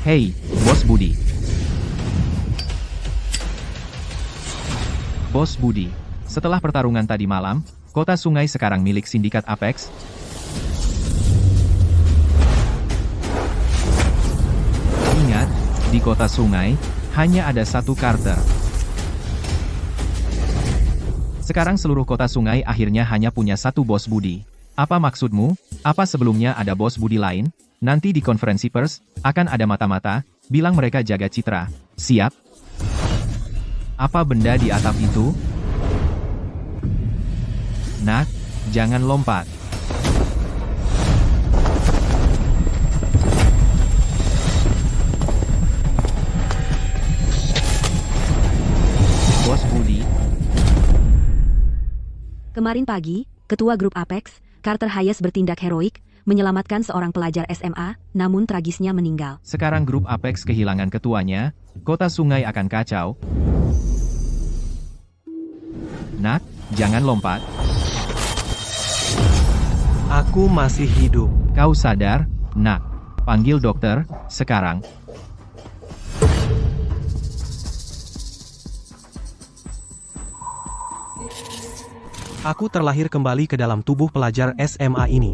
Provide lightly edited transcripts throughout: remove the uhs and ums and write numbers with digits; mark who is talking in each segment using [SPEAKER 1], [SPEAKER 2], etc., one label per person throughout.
[SPEAKER 1] Hei, Bos Budi. Bos Budi, setelah pertarungan tadi malam, kota sungai sekarang milik sindikat Apex. Ingat, di kota sungai, hanya ada satu Carter. Sekarang seluruh kota sungai akhirnya hanya punya satu Bos Budi. Apa maksudmu? Apa sebelumnya ada Bos Budi lain? Nanti di konferensi pers, akan ada mata-mata, bilang mereka jaga citra. Siap? Apa benda di atap itu? Nak, jangan lompat. Bos Budi.
[SPEAKER 2] Kemarin pagi, Ketua Grup Apex, Carter Hayes bertindak heroik, menyelamatkan seorang pelajar SMA, namun tragisnya meninggal.
[SPEAKER 1] Sekarang grup Apex kehilangan ketuanya, kota sungai akan kacau. Nak, jangan lompat.
[SPEAKER 3] Aku masih hidup.
[SPEAKER 1] Kau sadar, Nak? Panggil dokter, sekarang.
[SPEAKER 3] Aku terlahir kembali ke dalam tubuh pelajar SMA ini.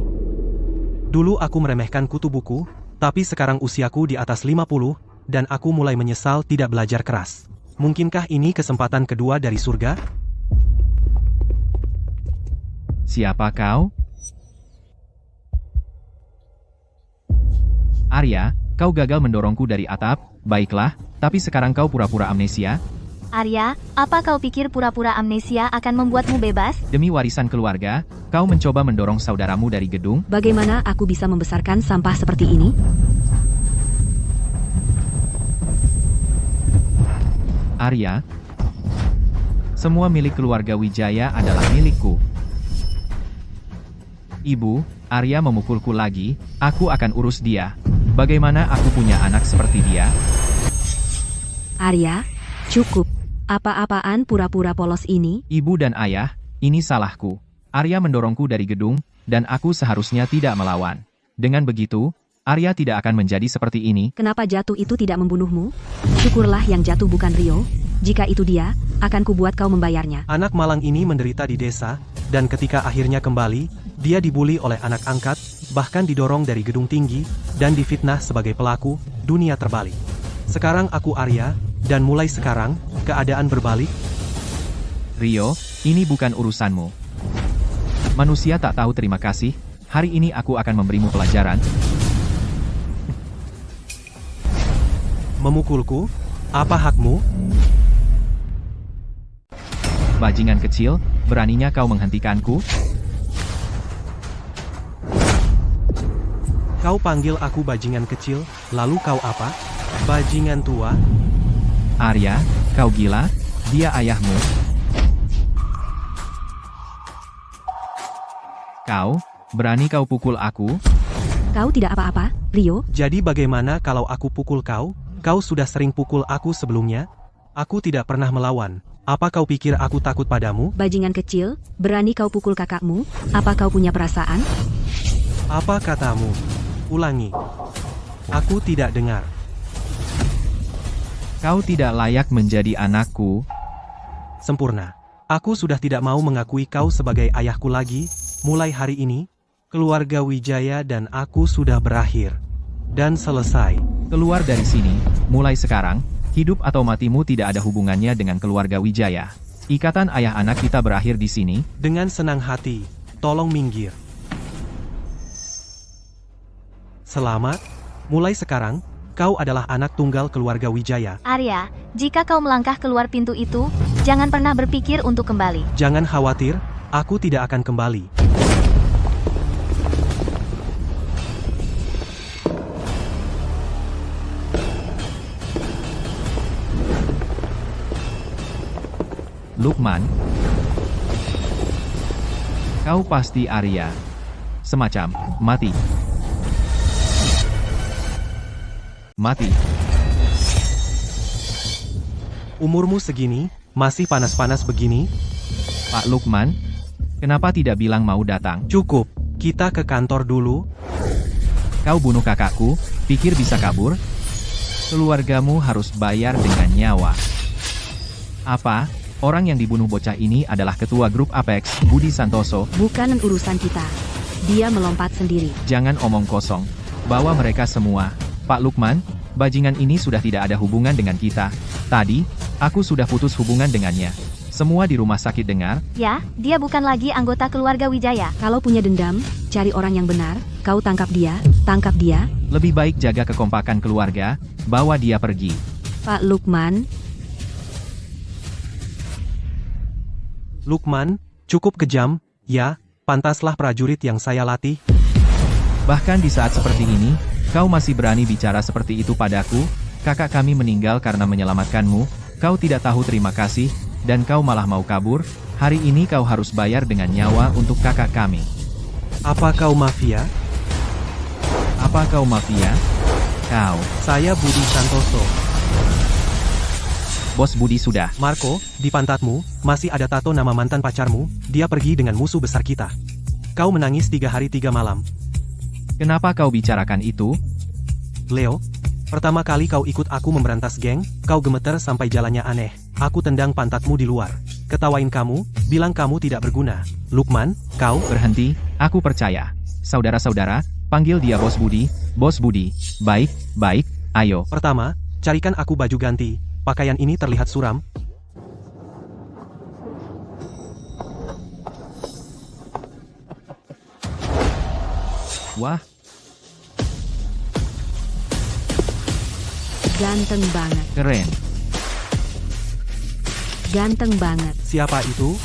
[SPEAKER 3] Dulu aku meremehkan kutu buku, tapi sekarang usiaku di atas 50, dan aku mulai menyesal tidak belajar keras. Mungkinkah ini kesempatan kedua dari surga?
[SPEAKER 1] Siapa kau? Arya, kau gagal mendorongku dari atap, baiklah, tapi sekarang kau pura-pura amnesia.
[SPEAKER 4] Arya, apa kau pikir pura-pura amnesia akan membuatmu bebas?
[SPEAKER 1] Demi warisan keluarga, kau mencoba mendorong saudaramu dari gedung.
[SPEAKER 2] Bagaimana aku bisa membesarkan sampah seperti ini?
[SPEAKER 1] Arya, semua milik keluarga Wijaya adalah milikku. Ibu, Arya memukulku lagi, aku akan urus dia. Bagaimana aku punya anak seperti dia?
[SPEAKER 2] Arya, cukup. Apa-apaan pura-pura polos ini?
[SPEAKER 1] Ibu dan ayah, ini salahku. Arya mendorongku dari gedung, dan aku seharusnya tidak melawan. Dengan begitu, Arya tidak akan menjadi seperti ini.
[SPEAKER 2] Kenapa jatuh itu tidak membunuhmu? Syukurlah yang jatuh bukan Rio. Jika itu dia, akan kubuat kau membayarnya.
[SPEAKER 3] Anak malang ini menderita di desa, dan ketika akhirnya kembali, dia dibuli oleh anak angkat, bahkan didorong dari gedung tinggi, dan difitnah sebagai pelaku, dunia terbalik. Sekarang aku Arya, dan mulai sekarang, keadaan berbalik.
[SPEAKER 1] Rio, ini bukan urusanmu. Manusia tak tahu terima kasih, hari ini aku akan memberimu pelajaran.
[SPEAKER 3] Memukulku? Apa hakmu?
[SPEAKER 1] Bajingan kecil, beraninya kau menghentikanku?
[SPEAKER 3] Kau panggil aku bajingan kecil, lalu kau apa? Bajingan tua?
[SPEAKER 1] Arya, kau gila? Dia ayahmu. Kau, berani kau pukul aku?
[SPEAKER 2] Kau tidak apa-apa, Rio.
[SPEAKER 3] Jadi bagaimana kalau aku pukul kau? Kau sudah sering pukul aku sebelumnya? Aku tidak pernah melawan. Apa kau pikir aku takut padamu?
[SPEAKER 2] Bajingan kecil, berani kau pukul kakakmu? Apa kau punya perasaan?
[SPEAKER 3] Apa katamu? Ulangi. Aku tidak dengar.
[SPEAKER 1] Kau tidak layak menjadi anakku.
[SPEAKER 3] Sempurna. Aku sudah tidak mau mengakui kau sebagai ayahku lagi. Mulai hari ini, keluarga Wijaya dan aku sudah berakhir. Dan selesai.
[SPEAKER 1] Keluar dari sini, mulai sekarang, hidup atau matimu tidak ada hubungannya dengan keluarga Wijaya. Ikatan ayah anak kita berakhir di sini.
[SPEAKER 3] Dengan senang hati, tolong minggir. Selamat, mulai sekarang, kau adalah anak tunggal keluarga Wijaya.
[SPEAKER 4] Arya, jika kau melangkah keluar pintu itu, jangan pernah berpikir untuk kembali.
[SPEAKER 3] Jangan khawatir, aku tidak akan kembali.
[SPEAKER 1] Lukman, kau pasti Arya. Semacam, mati. Mati.
[SPEAKER 3] Umurmu segini, masih panas-panas begini?
[SPEAKER 1] Pak Lukman, kenapa tidak bilang mau datang?
[SPEAKER 3] Cukup, kita ke kantor dulu.
[SPEAKER 1] Kau bunuh kakakku, pikir bisa kabur? Keluargamu harus bayar dengan nyawa. Apa? Orang yang dibunuh bocah ini adalah ketua grup Apex, Budi Santoso.
[SPEAKER 2] Bukan urusan kita. Dia melompat sendiri.
[SPEAKER 1] Jangan omong kosong. Bawa mereka semua. Pak Lukman, bajingan ini sudah tidak ada hubungan dengan kita. Tadi, aku sudah putus hubungan dengannya. Semua di rumah sakit dengar.
[SPEAKER 4] Ya, dia bukan lagi anggota keluarga Wijaya.
[SPEAKER 2] Kalau punya dendam, cari orang yang benar. Kau tangkap dia, tangkap dia.
[SPEAKER 1] Lebih baik jaga kekompakan keluarga, bawa dia pergi.
[SPEAKER 2] Pak Lukman,
[SPEAKER 3] Lukman, cukup kejam, ya, pantaslah prajurit yang saya latih.
[SPEAKER 1] Bahkan di saat seperti ini, kau masih berani bicara seperti itu padaku. Kakak kami meninggal karena menyelamatkanmu, kau tidak tahu terima kasih, dan kau malah mau kabur. Hari ini kau harus bayar dengan nyawa untuk kakak kami.
[SPEAKER 3] Apa kau mafia?
[SPEAKER 1] Apa kau mafia? Kau.
[SPEAKER 3] Saya Budi Santoso.
[SPEAKER 1] Bos Budi sudah.
[SPEAKER 3] Marco, di pantatmu, masih ada tato nama mantan pacarmu, dia pergi dengan musuh besar kita. Kau menangis 3 hari 3 malam.
[SPEAKER 1] Kenapa kau bicarakan itu?
[SPEAKER 3] Leo, pertama kali kau ikut aku memberantas geng, kau gemeter sampai jalannya aneh. Aku tendang pantatmu di luar. Ketawain kamu, bilang kamu tidak berguna. Lukman, kau...
[SPEAKER 1] Berhenti, aku percaya. Saudara-saudara, panggil dia Bos Budi. Bos Budi. Baik, baik, ayo.
[SPEAKER 3] Pertama, carikan aku baju ganti. Pakaian ini terlihat suram.
[SPEAKER 1] Wah,
[SPEAKER 2] ganteng banget.
[SPEAKER 1] keren.
[SPEAKER 2] Ganteng banget.
[SPEAKER 3] Siapa itu?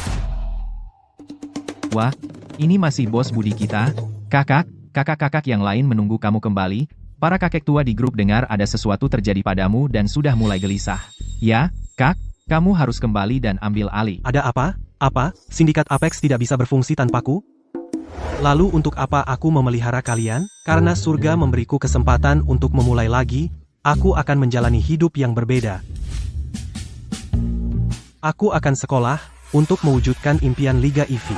[SPEAKER 1] Wah, ini masih Bos Budi kita. Kakak-kakak yang lain menunggu kamu kembali. Para kakek tua di grup dengar ada sesuatu terjadi padamu dan sudah mulai gelisah. Ya, Kak, kamu harus kembali dan ambil alih.
[SPEAKER 3] Ada apa? Apa? Sindikat Apex tidak bisa berfungsi tanpaku? Lalu untuk apa aku memelihara kalian? Karena surga memberiku kesempatan untuk memulai lagi, aku akan menjalani hidup yang berbeda. Aku akan sekolah, untuk mewujudkan impian Liga EV.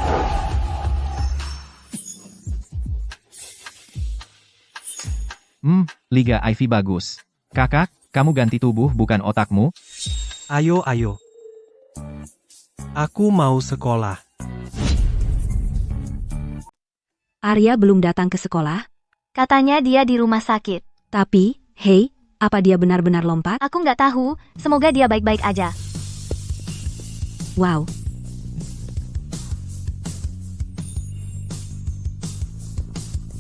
[SPEAKER 1] Liga IV bagus. Kakak, kamu ganti tubuh bukan otakmu?
[SPEAKER 3] Ayo, ayo. Aku mau sekolah.
[SPEAKER 2] Arya belum datang ke sekolah,
[SPEAKER 4] Katanya dia di rumah sakit.
[SPEAKER 2] tapi, hei, apa dia benar-benar lompat?
[SPEAKER 4] Aku nggak tahu, semoga dia baik-baik aja.
[SPEAKER 2] Wow.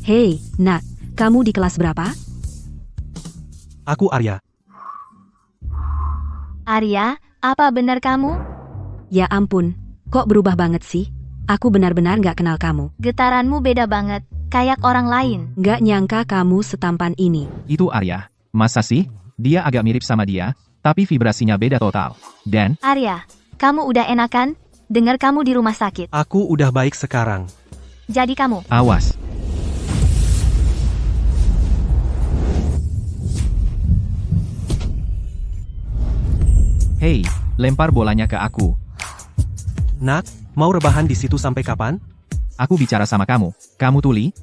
[SPEAKER 2] Hei, nak, kamu di kelas berapa?
[SPEAKER 3] Aku Arya.
[SPEAKER 4] Arya, apa benar kamu?
[SPEAKER 2] Ya ampun, kok berubah banget sih? Aku benar-benar gak kenal kamu.
[SPEAKER 4] Getaranmu beda banget, kayak orang lain.
[SPEAKER 2] Gak nyangka kamu setampan ini.
[SPEAKER 1] Itu Arya. Masa sih? Dia agak mirip sama dia, tapi vibrasinya beda total. Dan,
[SPEAKER 4] Arya, kamu udah enakan? Dengar kamu di rumah sakit.
[SPEAKER 3] Aku udah baik sekarang.
[SPEAKER 4] Jadi kamu,
[SPEAKER 1] awas. Hei, lempar bolanya ke aku.
[SPEAKER 3] Nak, mau rebahan di situ sampai kapan?
[SPEAKER 1] Aku bicara sama kamu. Kamu tuli?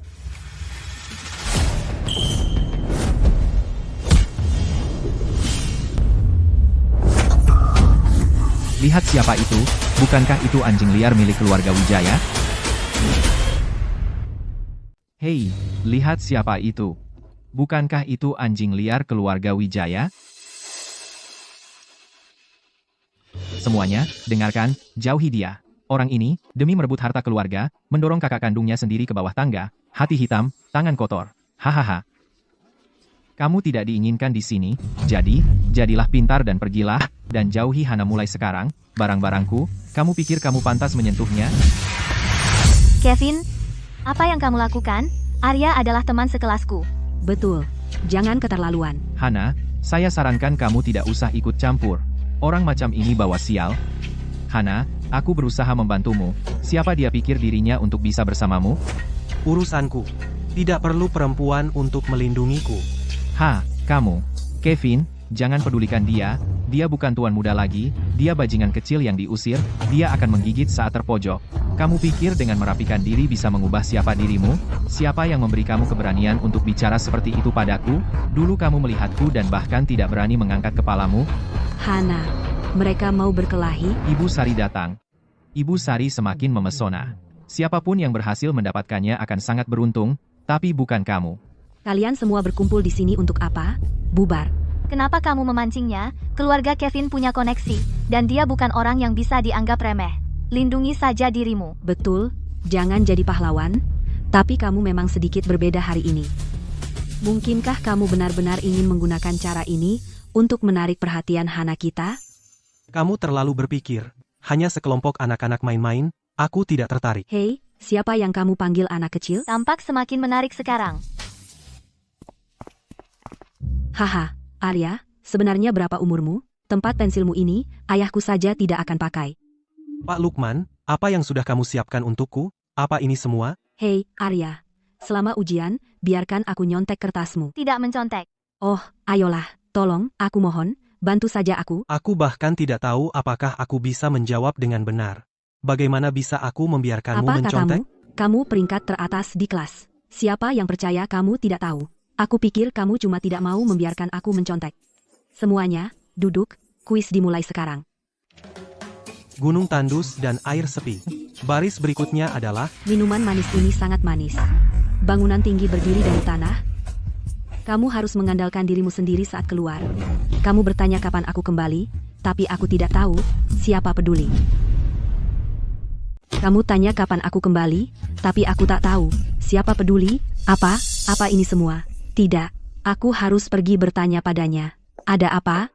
[SPEAKER 1] Lihat siapa itu, bukankah itu anjing liar milik keluarga Wijaya? Hei, lihat siapa itu. Bukankah itu anjing liar keluarga Wijaya? Semuanya, dengarkan, jauhi dia. Orang ini, demi merebut harta keluarga, mendorong kakak kandungnya sendiri ke bawah tangga, hati hitam, tangan kotor. Hahaha. Kamu tidak diinginkan di sini, jadi, jadilah pintar dan pergilah, dan jauhi Hana mulai sekarang, barang-barangku, kamu pikir kamu pantas menyentuhnya?
[SPEAKER 4] Kevin, apa yang kamu lakukan? Arya adalah teman sekelasku.
[SPEAKER 2] Betul, jangan keterlaluan.
[SPEAKER 1] Hana, saya sarankan kamu tidak usah ikut campur. Orang macam ini bawa sial. Hana, aku berusaha membantumu. Siapa dia pikir dirinya untuk bisa bersamamu?
[SPEAKER 3] Urusanku. Tidak perlu perempuan untuk melindungiku.
[SPEAKER 1] Kamu. Kevin, jangan pedulikan dia. Dia bukan tuan muda lagi, dia bajingan kecil yang diusir, dia akan menggigit saat terpojok. Kamu pikir dengan merapikan diri bisa mengubah siapa dirimu? Siapa yang memberi kamu keberanian untuk bicara seperti itu padaku? Dulu kamu melihatku dan bahkan tidak berani mengangkat kepalamu.
[SPEAKER 2] Hana, mereka mau berkelahi?
[SPEAKER 1] Ibu Sari datang. Ibu Sari semakin memesona. Siapapun yang berhasil mendapatkannya akan sangat beruntung, tapi bukan kamu.
[SPEAKER 2] Kalian semua berkumpul di sini untuk apa? Bubar.
[SPEAKER 4] Kenapa kamu memancingnya? Keluarga Kevin punya koneksi, dan dia bukan orang yang bisa dianggap remeh. Lindungi saja dirimu.
[SPEAKER 2] Betul, jangan jadi pahlawan, tapi kamu memang sedikit berbeda hari ini. Mungkinkah kamu benar-benar ingin menggunakan cara ini untuk menarik perhatian Hana kita?
[SPEAKER 3] Kamu terlalu berpikir. Hanya sekelompok anak-anak main-main, aku tidak tertarik.
[SPEAKER 2] Hei, siapa yang kamu panggil anak kecil?
[SPEAKER 4] Tampak semakin menarik sekarang.
[SPEAKER 2] Haha, Arya, sebenarnya berapa umurmu? Tempat pensilmu ini, ayahku saja tidak akan pakai.
[SPEAKER 3] Pak Lukman, apa yang sudah kamu siapkan untukku? Apa ini semua?
[SPEAKER 2] Hei, Arya, selama ujian, biarkan aku nyontek kertasmu.
[SPEAKER 4] Tidak mencontek.
[SPEAKER 2] Oh, ayolah, tolong, aku mohon, bantu saja aku.
[SPEAKER 3] Aku bahkan tidak tahu apakah aku bisa menjawab dengan benar. Bagaimana bisa aku membiarkanmu
[SPEAKER 2] Apa
[SPEAKER 3] mencontek?
[SPEAKER 2] katamu? Kamu peringkat teratas di kelas. Siapa yang percaya kamu tidak tahu? Aku pikir kamu cuma tidak mau membiarkan aku mencontek. Semuanya, duduk, kuis dimulai sekarang.
[SPEAKER 3] Gunung tandus dan air sepi. Baris berikutnya adalah
[SPEAKER 2] Minuman manis ini sangat manis. Bangunan tinggi berdiri dari tanah. Kamu harus mengandalkan dirimu sendiri saat keluar. Kamu bertanya kapan aku kembali, tapi aku tidak tahu, siapa peduli. Kamu tanya kapan aku kembali, tapi aku tak tahu, siapa peduli, apa ini semua? Tidak, aku harus pergi bertanya padanya. Ada apa?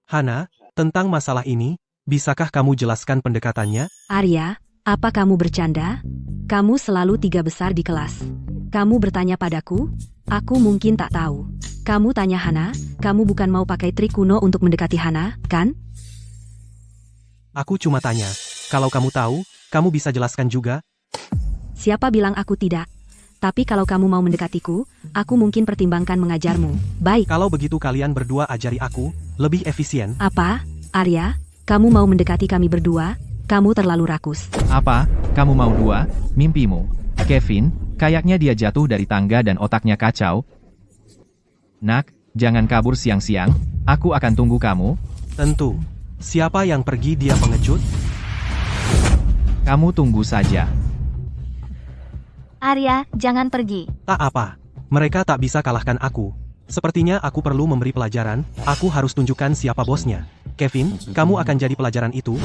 [SPEAKER 3] Hana, tentang masalah ini, bisakah kamu jelaskan pendekatannya?
[SPEAKER 2] Arya, apa kamu bercanda? Kamu selalu tiga besar di kelas. Kamu bertanya padaku? Aku mungkin tak tahu. Kamu tanya Hana, kamu bukan mau pakai trik kuno untuk mendekati Hana, kan?
[SPEAKER 3] Aku cuma tanya. Kalau kamu tahu, kamu bisa jelaskan juga.
[SPEAKER 2] Siapa bilang aku tidak? Tapi kalau kamu mau mendekatiku, aku mungkin pertimbangkan mengajarmu. Baik.
[SPEAKER 3] Kalau begitu kalian berdua ajari aku, lebih efisien.
[SPEAKER 2] Apa? Arya, kamu mau mendekati kami berdua? Kamu terlalu rakus.
[SPEAKER 1] Apa? Kamu mau dua? Mimpimu. Kevin, kayaknya dia jatuh dari tangga dan otaknya kacau. Nak, jangan kabur siang-siang. Aku akan tunggu kamu.
[SPEAKER 3] Tentu. Siapa yang pergi dia pengecut?
[SPEAKER 1] Kamu tunggu saja.
[SPEAKER 4] Arya, jangan pergi.
[SPEAKER 3] Tak apa. Mereka tak bisa kalahkan aku. Sepertinya aku perlu memberi pelajaran. Aku harus tunjukkan siapa bosnya. Kevin, kamu akan jadi pelajaran itu.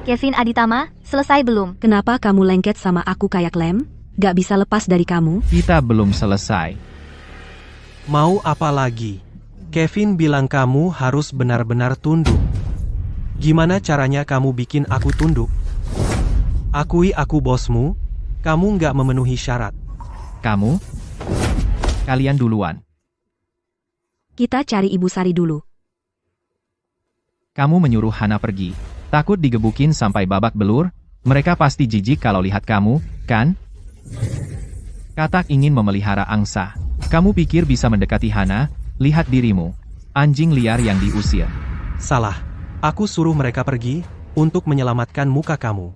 [SPEAKER 4] Kevin Aditama, selesai belum?
[SPEAKER 2] Kenapa kamu lengket sama aku kayak lem? Gak bisa lepas dari kamu?
[SPEAKER 1] Kita belum selesai.
[SPEAKER 3] Mau apa lagi? Kevin bilang kamu harus benar-benar tunduk. Gimana caranya kamu bikin aku tunduk? Akui aku bosmu, kamu nggak memenuhi syarat.
[SPEAKER 1] Kamu? Kalian duluan.
[SPEAKER 2] Kita cari Ibu Sari dulu.
[SPEAKER 1] Kamu menyuruh Hana pergi. Takut digebukin sampai babak belur? Mereka pasti jijik kalau lihat kamu, kan? Katak ingin memelihara angsa. Kamu pikir bisa mendekati Hana? Lihat dirimu. Anjing liar yang diusir.
[SPEAKER 3] Salah. Aku suruh mereka pergi untuk menyelamatkan muka kamu.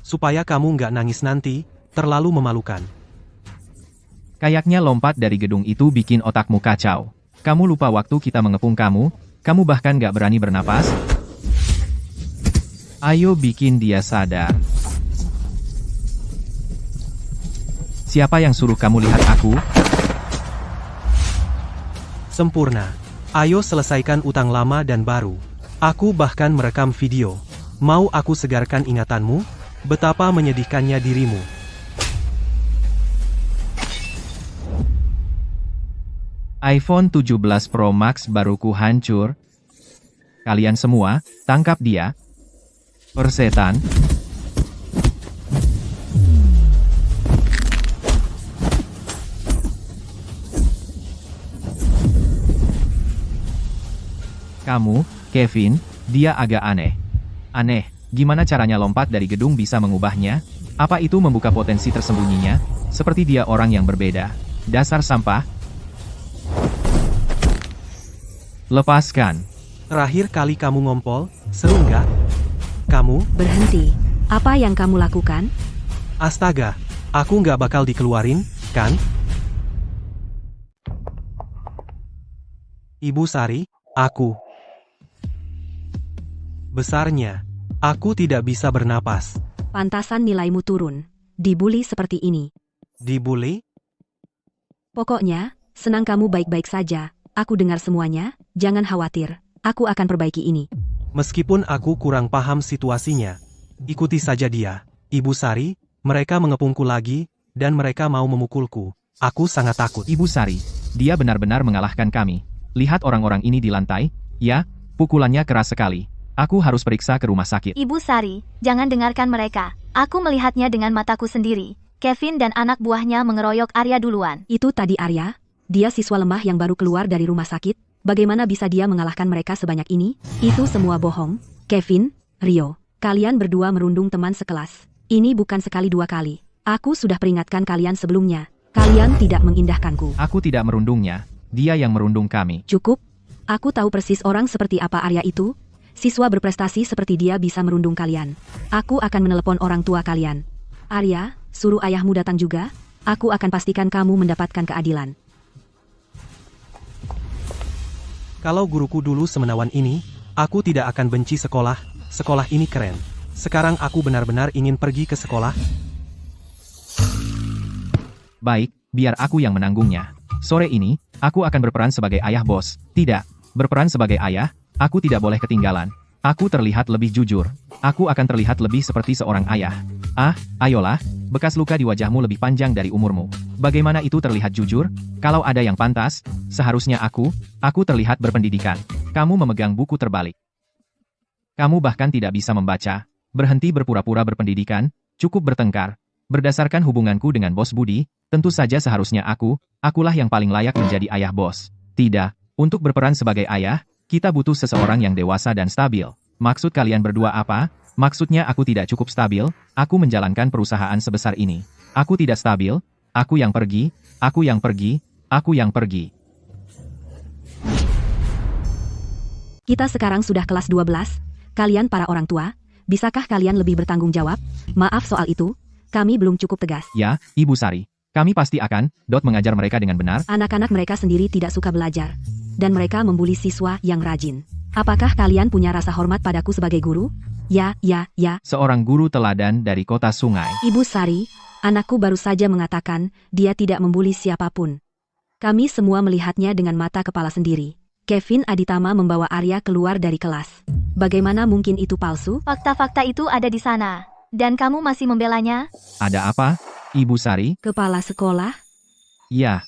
[SPEAKER 3] Supaya kamu nggak nangis nanti, terlalu memalukan.
[SPEAKER 1] Kayaknya lompat dari gedung itu bikin otakmu kacau. Kamu lupa waktu kita mengepung kamu bahkan gak berani bernapas. Ayo bikin dia sadar. Siapa yang suruh kamu lihat aku?
[SPEAKER 3] Sempurna. Ayo selesaikan utang lama dan baru. Aku bahkan merekam video. Mau aku segarkan ingatanmu? Betapa menyedihkannya dirimu.
[SPEAKER 1] iPhone 17 Pro Max baruku hancur. Kalian semua, tangkap dia. Persetan. Kamu, Kevin, dia agak aneh. Aneh, Gimana caranya lompat dari gedung bisa mengubahnya? Apa itu membuka potensi tersembunyinya? Seperti dia orang yang berbeda. Dasar sampah. Lepaskan.
[SPEAKER 3] Terakhir kali kamu ngompol, seru nggak? Kamu?
[SPEAKER 2] Berhenti. Apa yang kamu lakukan?
[SPEAKER 3] Astaga, aku nggak bakal dikeluarin, kan? Ibu Sari, aku. Besarnya, aku tidak bisa bernapas.
[SPEAKER 2] Pantasan nilaimu turun. Dibully seperti ini.
[SPEAKER 3] Dibully?
[SPEAKER 2] Pokoknya, senang kamu baik-baik saja. Aku dengar semuanya, jangan khawatir. Aku akan perbaiki ini.
[SPEAKER 3] Meskipun aku kurang paham situasinya, ikuti saja dia. Ibu Sari, mereka mengepungku lagi, dan mereka mau memukulku. Aku sangat takut.
[SPEAKER 1] Ibu Sari, dia benar-benar mengalahkan kami. Lihat orang-orang ini di lantai. Ya, pukulannya keras sekali. Aku harus periksa ke rumah sakit.
[SPEAKER 4] Ibu Sari, jangan dengarkan mereka. Aku melihatnya dengan mataku sendiri. Kevin dan anak buahnya mengeroyok Arya duluan.
[SPEAKER 2] Itu tadi Arya. Dia siswa lemah yang baru keluar dari rumah sakit. Bagaimana bisa dia mengalahkan mereka sebanyak ini? Itu semua bohong. Kevin, Rio, kalian berdua merundung teman sekelas. Ini bukan sekali dua kali. Aku sudah peringatkan kalian sebelumnya. Kalian tidak mengindahkanku.
[SPEAKER 1] Aku tidak merundungnya. Dia yang merundung kami.
[SPEAKER 2] Cukup. Aku tahu persis orang seperti apa Arya itu. Siswa berprestasi seperti dia bisa merundung kalian. Aku akan menelepon orang tua kalian. Arya, suruh ayahmu datang juga. Aku akan pastikan kamu mendapatkan keadilan.
[SPEAKER 3] Kalau guruku dulu semenawan ini, aku tidak akan benci sekolah. Sekolah ini keren. Sekarang aku benar-benar ingin pergi ke sekolah.
[SPEAKER 1] Baik, biar aku yang menanggungnya. Sore ini, aku akan berperan sebagai ayah bos. Tidak, berperan sebagai ayah, aku tidak boleh ketinggalan. Aku terlihat lebih jujur. Aku akan terlihat lebih seperti seorang ayah. Ah, ayolah, bekas luka di wajahmu lebih panjang dari umurmu. Bagaimana itu terlihat jujur? Kalau ada yang pantas, seharusnya aku terlihat berpendidikan. Kamu memegang buku terbalik. Kamu bahkan tidak bisa membaca. Berhenti berpura-pura berpendidikan, cukup bertengkar. Berdasarkan hubunganku dengan bos Budi, tentu saja seharusnya akulah yang paling layak menjadi ayah bos. Tidak, untuk berperan sebagai ayah, kita butuh seseorang yang dewasa dan stabil. Maksud kalian berdua apa? Maksudnya aku tidak cukup stabil, aku menjalankan perusahaan sebesar ini. Aku tidak stabil, aku yang pergi, aku yang pergi, aku yang pergi.
[SPEAKER 2] Kita sekarang sudah kelas 12. Kalian para orang tua, bisakah kalian lebih bertanggung jawab? Maaf soal itu, kami belum cukup tegas.
[SPEAKER 1] Ya, Ibu Sari. Kami pasti akan mengajar mereka dengan benar.
[SPEAKER 2] Anak-anak mereka sendiri tidak suka belajar. Dan mereka membuli siswa yang rajin. Apakah kalian punya rasa hormat padaku sebagai guru? Ya.
[SPEAKER 1] Seorang guru teladan dari kota sungai.
[SPEAKER 2] Ibu Sari, anakku baru saja mengatakan dia tidak membuli siapapun. Kami semua melihatnya dengan mata kepala sendiri. Kevin Aditama membawa Arya keluar dari kelas. Bagaimana mungkin itu palsu?
[SPEAKER 4] Fakta-fakta itu ada di sana. Dan kamu masih membelanya?
[SPEAKER 1] Ada apa, Ibu Sari?
[SPEAKER 2] Kepala sekolah?
[SPEAKER 1] Ya.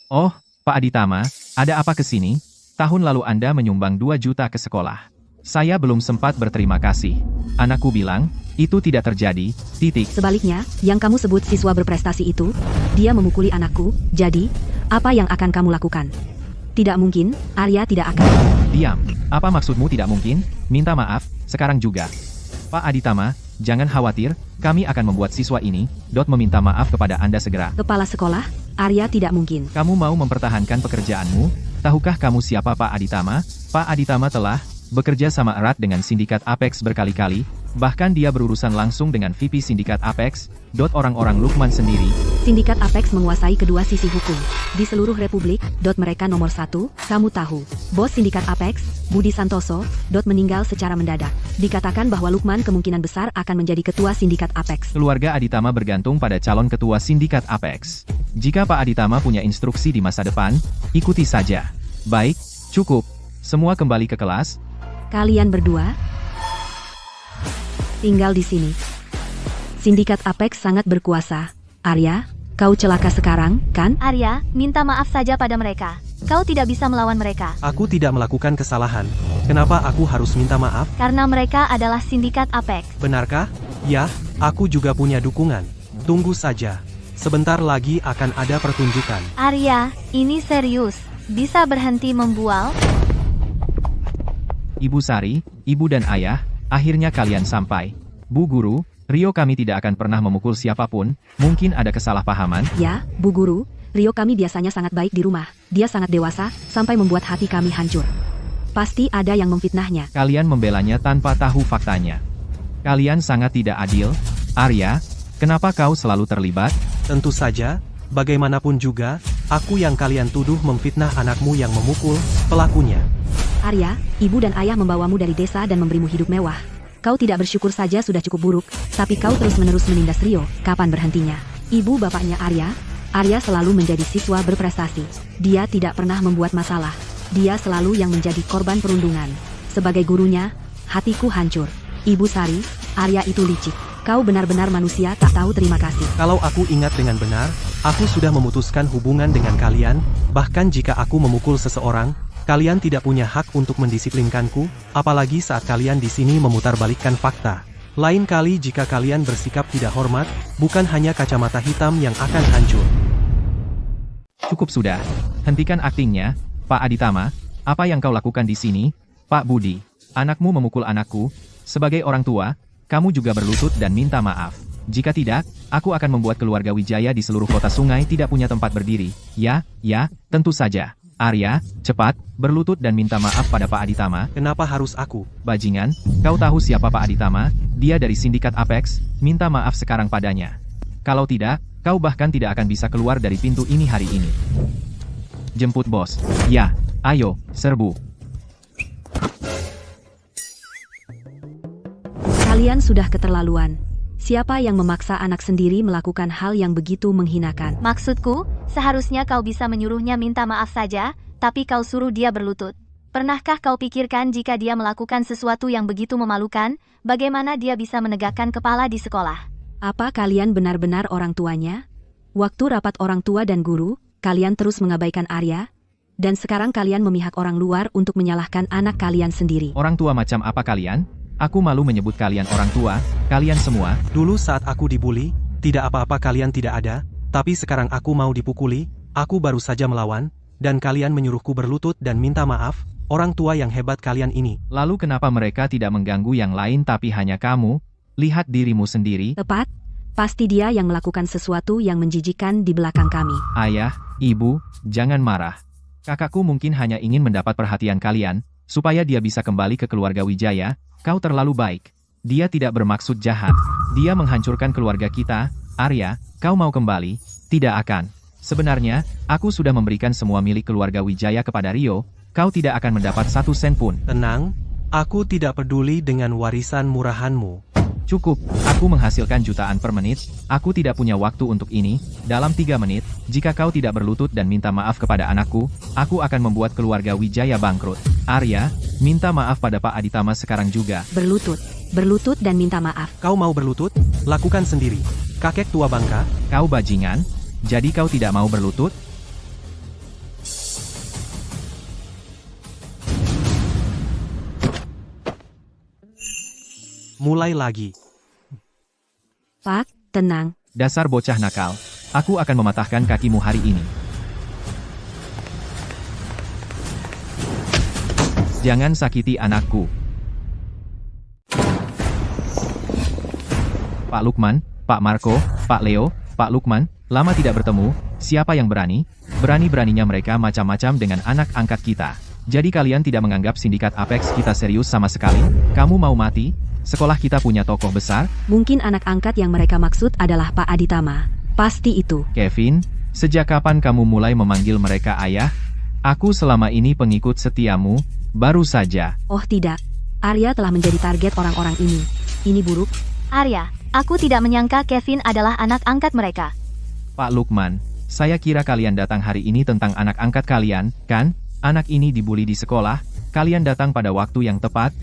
[SPEAKER 1] Oh, Pak Aditama, ada apa ke sini? Tahun lalu Anda menyumbang 2 juta ke sekolah. Saya belum sempat berterima kasih. Anakku bilang, itu tidak terjadi, titik.
[SPEAKER 2] Sebaliknya, yang kamu sebut siswa berprestasi itu, dia memukuli anakku, jadi, apa yang akan kamu lakukan? Tidak mungkin, Arya tidak akan.
[SPEAKER 1] Diam. Apa maksudmu tidak mungkin? Minta maaf, sekarang juga. Pak Aditama, jangan khawatir, kami akan membuat siswa ini, meminta maaf kepada Anda segera.
[SPEAKER 2] Kepala sekolah, Arya tidak mungkin.
[SPEAKER 1] Kamu mau mempertahankan pekerjaanmu? Tahukah kamu siapa Pak Aditama? Pak Aditama telah bekerja sama erat dengan sindikat Apex berkali-kali, bahkan dia berurusan langsung dengan VP sindikat Apex, orang-orang Lukman sendiri.
[SPEAKER 2] Sindikat Apex menguasai kedua sisi hukum. Di seluruh republik, mereka nomor 1, kamu tahu. Bos sindikat Apex, Budi Santoso, meninggal secara mendadak. Dikatakan bahwa Lukman kemungkinan besar akan menjadi ketua sindikat Apex.
[SPEAKER 1] Keluarga Aditama bergantung pada calon ketua sindikat Apex. Jika Pak Aditama punya instruksi di masa depan, ikuti saja. Baik, cukup. Semua kembali ke kelas.
[SPEAKER 2] Kalian berdua tinggal di sini. Sindikat Apex sangat berkuasa. Arya, kau celaka sekarang, kan?
[SPEAKER 4] Arya, minta maaf saja pada mereka. Kau tidak bisa melawan mereka.
[SPEAKER 3] Aku tidak melakukan kesalahan. Kenapa aku harus minta maaf?
[SPEAKER 4] Karena mereka adalah sindikat Apex.
[SPEAKER 3] Benarkah? Ya, aku juga punya dukungan. Tunggu saja. Sebentar lagi akan ada pertunjukan.
[SPEAKER 4] Arya, ini serius. Bisa berhenti membual?
[SPEAKER 1] Ibu Sari, Ibu dan Ayah, akhirnya kalian sampai. Bu Guru, Rio kami tidak akan pernah memukul siapapun, mungkin ada kesalahpahaman.
[SPEAKER 2] Ya, Bu Guru, Rio kami biasanya sangat baik di rumah. Dia sangat dewasa, sampai membuat hati kami hancur. Pasti ada yang memfitnahnya.
[SPEAKER 1] Kalian membelanya tanpa tahu faktanya. Kalian sangat tidak adil. Arya, kenapa kau selalu terlibat?
[SPEAKER 3] Tentu saja, bagaimanapun juga, aku yang kalian tuduh memfitnah anakmu yang memukul pelakunya.
[SPEAKER 2] Arya, ibu dan ayah membawamu dari desa dan memberimu hidup mewah. Kau tidak bersyukur saja sudah cukup buruk, tapi kau terus-menerus menindas Rio. Kapan berhentinya? Ibu bapaknya Arya selalu menjadi siswa berprestasi. Dia tidak pernah membuat masalah. Dia selalu yang menjadi korban perundungan. Sebagai gurunya, hatiku hancur. Ibu Sari, Arya itu licik. Kau benar-benar manusia tak tahu terima kasih.
[SPEAKER 3] Kalau aku ingat dengan benar, aku sudah memutuskan hubungan dengan kalian, bahkan jika aku memukul seseorang, kalian tidak punya hak untuk mendisiplinkanku, apalagi saat kalian di sini memutarbalikkan fakta. Lain kali jika kalian bersikap tidak hormat, bukan hanya kacamata hitam yang akan hancur.
[SPEAKER 1] Cukup sudah. Hentikan aktingnya, Pak Aditama. Apa yang kau lakukan di sini, Pak Budi? Anakmu memukul anakku. Sebagai orang tua, kamu juga berlutut dan minta maaf. Jika tidak, aku akan membuat keluarga Wijaya di seluruh kota Sungai tidak punya tempat berdiri. Ya, tentu saja. Arya, cepat, berlutut dan minta maaf pada Pak Aditama.
[SPEAKER 3] Kenapa harus aku?
[SPEAKER 1] Bajingan, kau tahu siapa Pak Aditama? Dia dari sindikat Apex, minta maaf sekarang padanya. Kalau tidak, kau bahkan tidak akan bisa keluar dari pintu ini hari ini. Jemput bos. Ya, ayo, serbu.
[SPEAKER 2] Kalian sudah keterlaluan. Siapa yang memaksa anak sendiri melakukan hal yang begitu menghinakan?
[SPEAKER 4] Maksudku, seharusnya kau bisa menyuruhnya minta maaf saja, tapi kau suruh dia berlutut. Pernahkah kau pikirkan jika dia melakukan sesuatu yang begitu memalukan, bagaimana dia bisa menegakkan kepala di sekolah?
[SPEAKER 2] Apa kalian benar-benar orang tuanya? Waktu rapat orang tua dan guru, kalian terus mengabaikan Arya, dan sekarang kalian memihak orang luar untuk menyalahkan anak kalian sendiri.
[SPEAKER 1] Orang tua macam apa kalian? Aku malu menyebut kalian orang tua, kalian semua.
[SPEAKER 3] Dulu saat aku dibully, tidak apa-apa kalian tidak ada, tapi sekarang aku mau dipukuli, aku baru saja melawan, dan kalian menyuruhku berlutut dan minta maaf, orang tua yang hebat kalian ini.
[SPEAKER 1] Lalu kenapa mereka tidak mengganggu yang lain tapi hanya kamu? Lihat dirimu sendiri.
[SPEAKER 2] Tepat, pasti dia yang melakukan sesuatu yang menjijikan di belakang kami.
[SPEAKER 1] Ayah, ibu, jangan marah. Kakakku mungkin hanya ingin mendapat perhatian kalian, supaya dia bisa kembali ke keluarga Wijaya. Kau terlalu baik. Dia tidak bermaksud jahat. Dia menghancurkan keluarga kita. Arya, kau mau kembali? Tidak akan. Sebenarnya, aku sudah memberikan semua milik keluarga Wijaya kepada Rio. Kau tidak akan mendapat 1 sen pun.
[SPEAKER 3] Tenang, aku tidak peduli dengan warisan murahanmu.
[SPEAKER 1] Cukup, aku menghasilkan jutaan per menit. Aku tidak punya waktu untuk ini. Dalam 3 menit, jika kau tidak berlutut dan minta maaf kepada anakku, aku akan membuat keluarga Wijaya bangkrut. Arya, minta maaf pada Pak Aditama sekarang juga.
[SPEAKER 2] Berlutut dan minta maaf.
[SPEAKER 3] Kau mau berlutut? Lakukan sendiri. Kakek tua bangka.
[SPEAKER 1] Kau bajingan? Jadi kau tidak mau berlutut?
[SPEAKER 3] Mulai lagi.
[SPEAKER 2] Pak, tenang.
[SPEAKER 1] Dasar bocah nakal. Aku akan mematahkan kakimu hari ini. Jangan sakiti anakku. Pak Lukman, Pak Marco, Pak Leo, Pak Lukman, lama tidak bertemu. Siapa yang berani? Berani-beraninya mereka macam-macam dengan anak angkat kita. Jadi kalian tidak menganggap sindikat Apex kita serius sama sekali? Kamu mau mati? Sekolah kita punya tokoh besar?
[SPEAKER 2] Mungkin anak angkat yang mereka maksud adalah Pak Aditama. Pasti itu.
[SPEAKER 1] Kevin, sejak kapan kamu mulai memanggil mereka ayah? Aku selama ini pengikut setiamu, baru saja.
[SPEAKER 2] Oh tidak, Arya telah menjadi target orang-orang ini. Ini buruk.
[SPEAKER 4] Arya, aku tidak menyangka Kevin adalah anak angkat mereka.
[SPEAKER 1] Pak Lukman, saya kira kalian datang hari ini tentang anak angkat kalian, kan? Anak ini dibully di sekolah. Kalian datang pada waktu yang tepat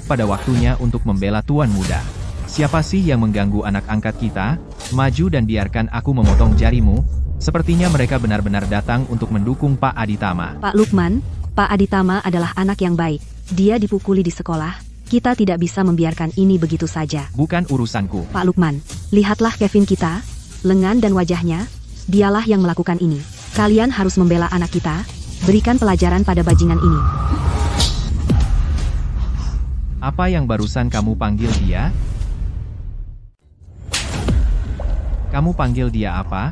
[SPEAKER 1] pada waktunya untuk membela tuan muda. Siapa sih yang mengganggu anak angkat kita? Maju dan biarkan aku memotong jarimu. Sepertinya mereka benar-benar datang untuk mendukung Pak Aditama.
[SPEAKER 2] Pak Lukman, Pak Aditama adalah anak yang baik. Dia dipukuli di sekolah. Kita tidak bisa membiarkan ini begitu saja.
[SPEAKER 1] Bukan urusanku.
[SPEAKER 2] Pak Lukman, lihatlah Kevin kita, lengan dan wajahnya. Dialah yang melakukan ini. Kalian harus membela anak kita. Berikan pelajaran pada bajingan ini.
[SPEAKER 1] Apa yang barusan kamu panggil dia? Kamu panggil dia apa?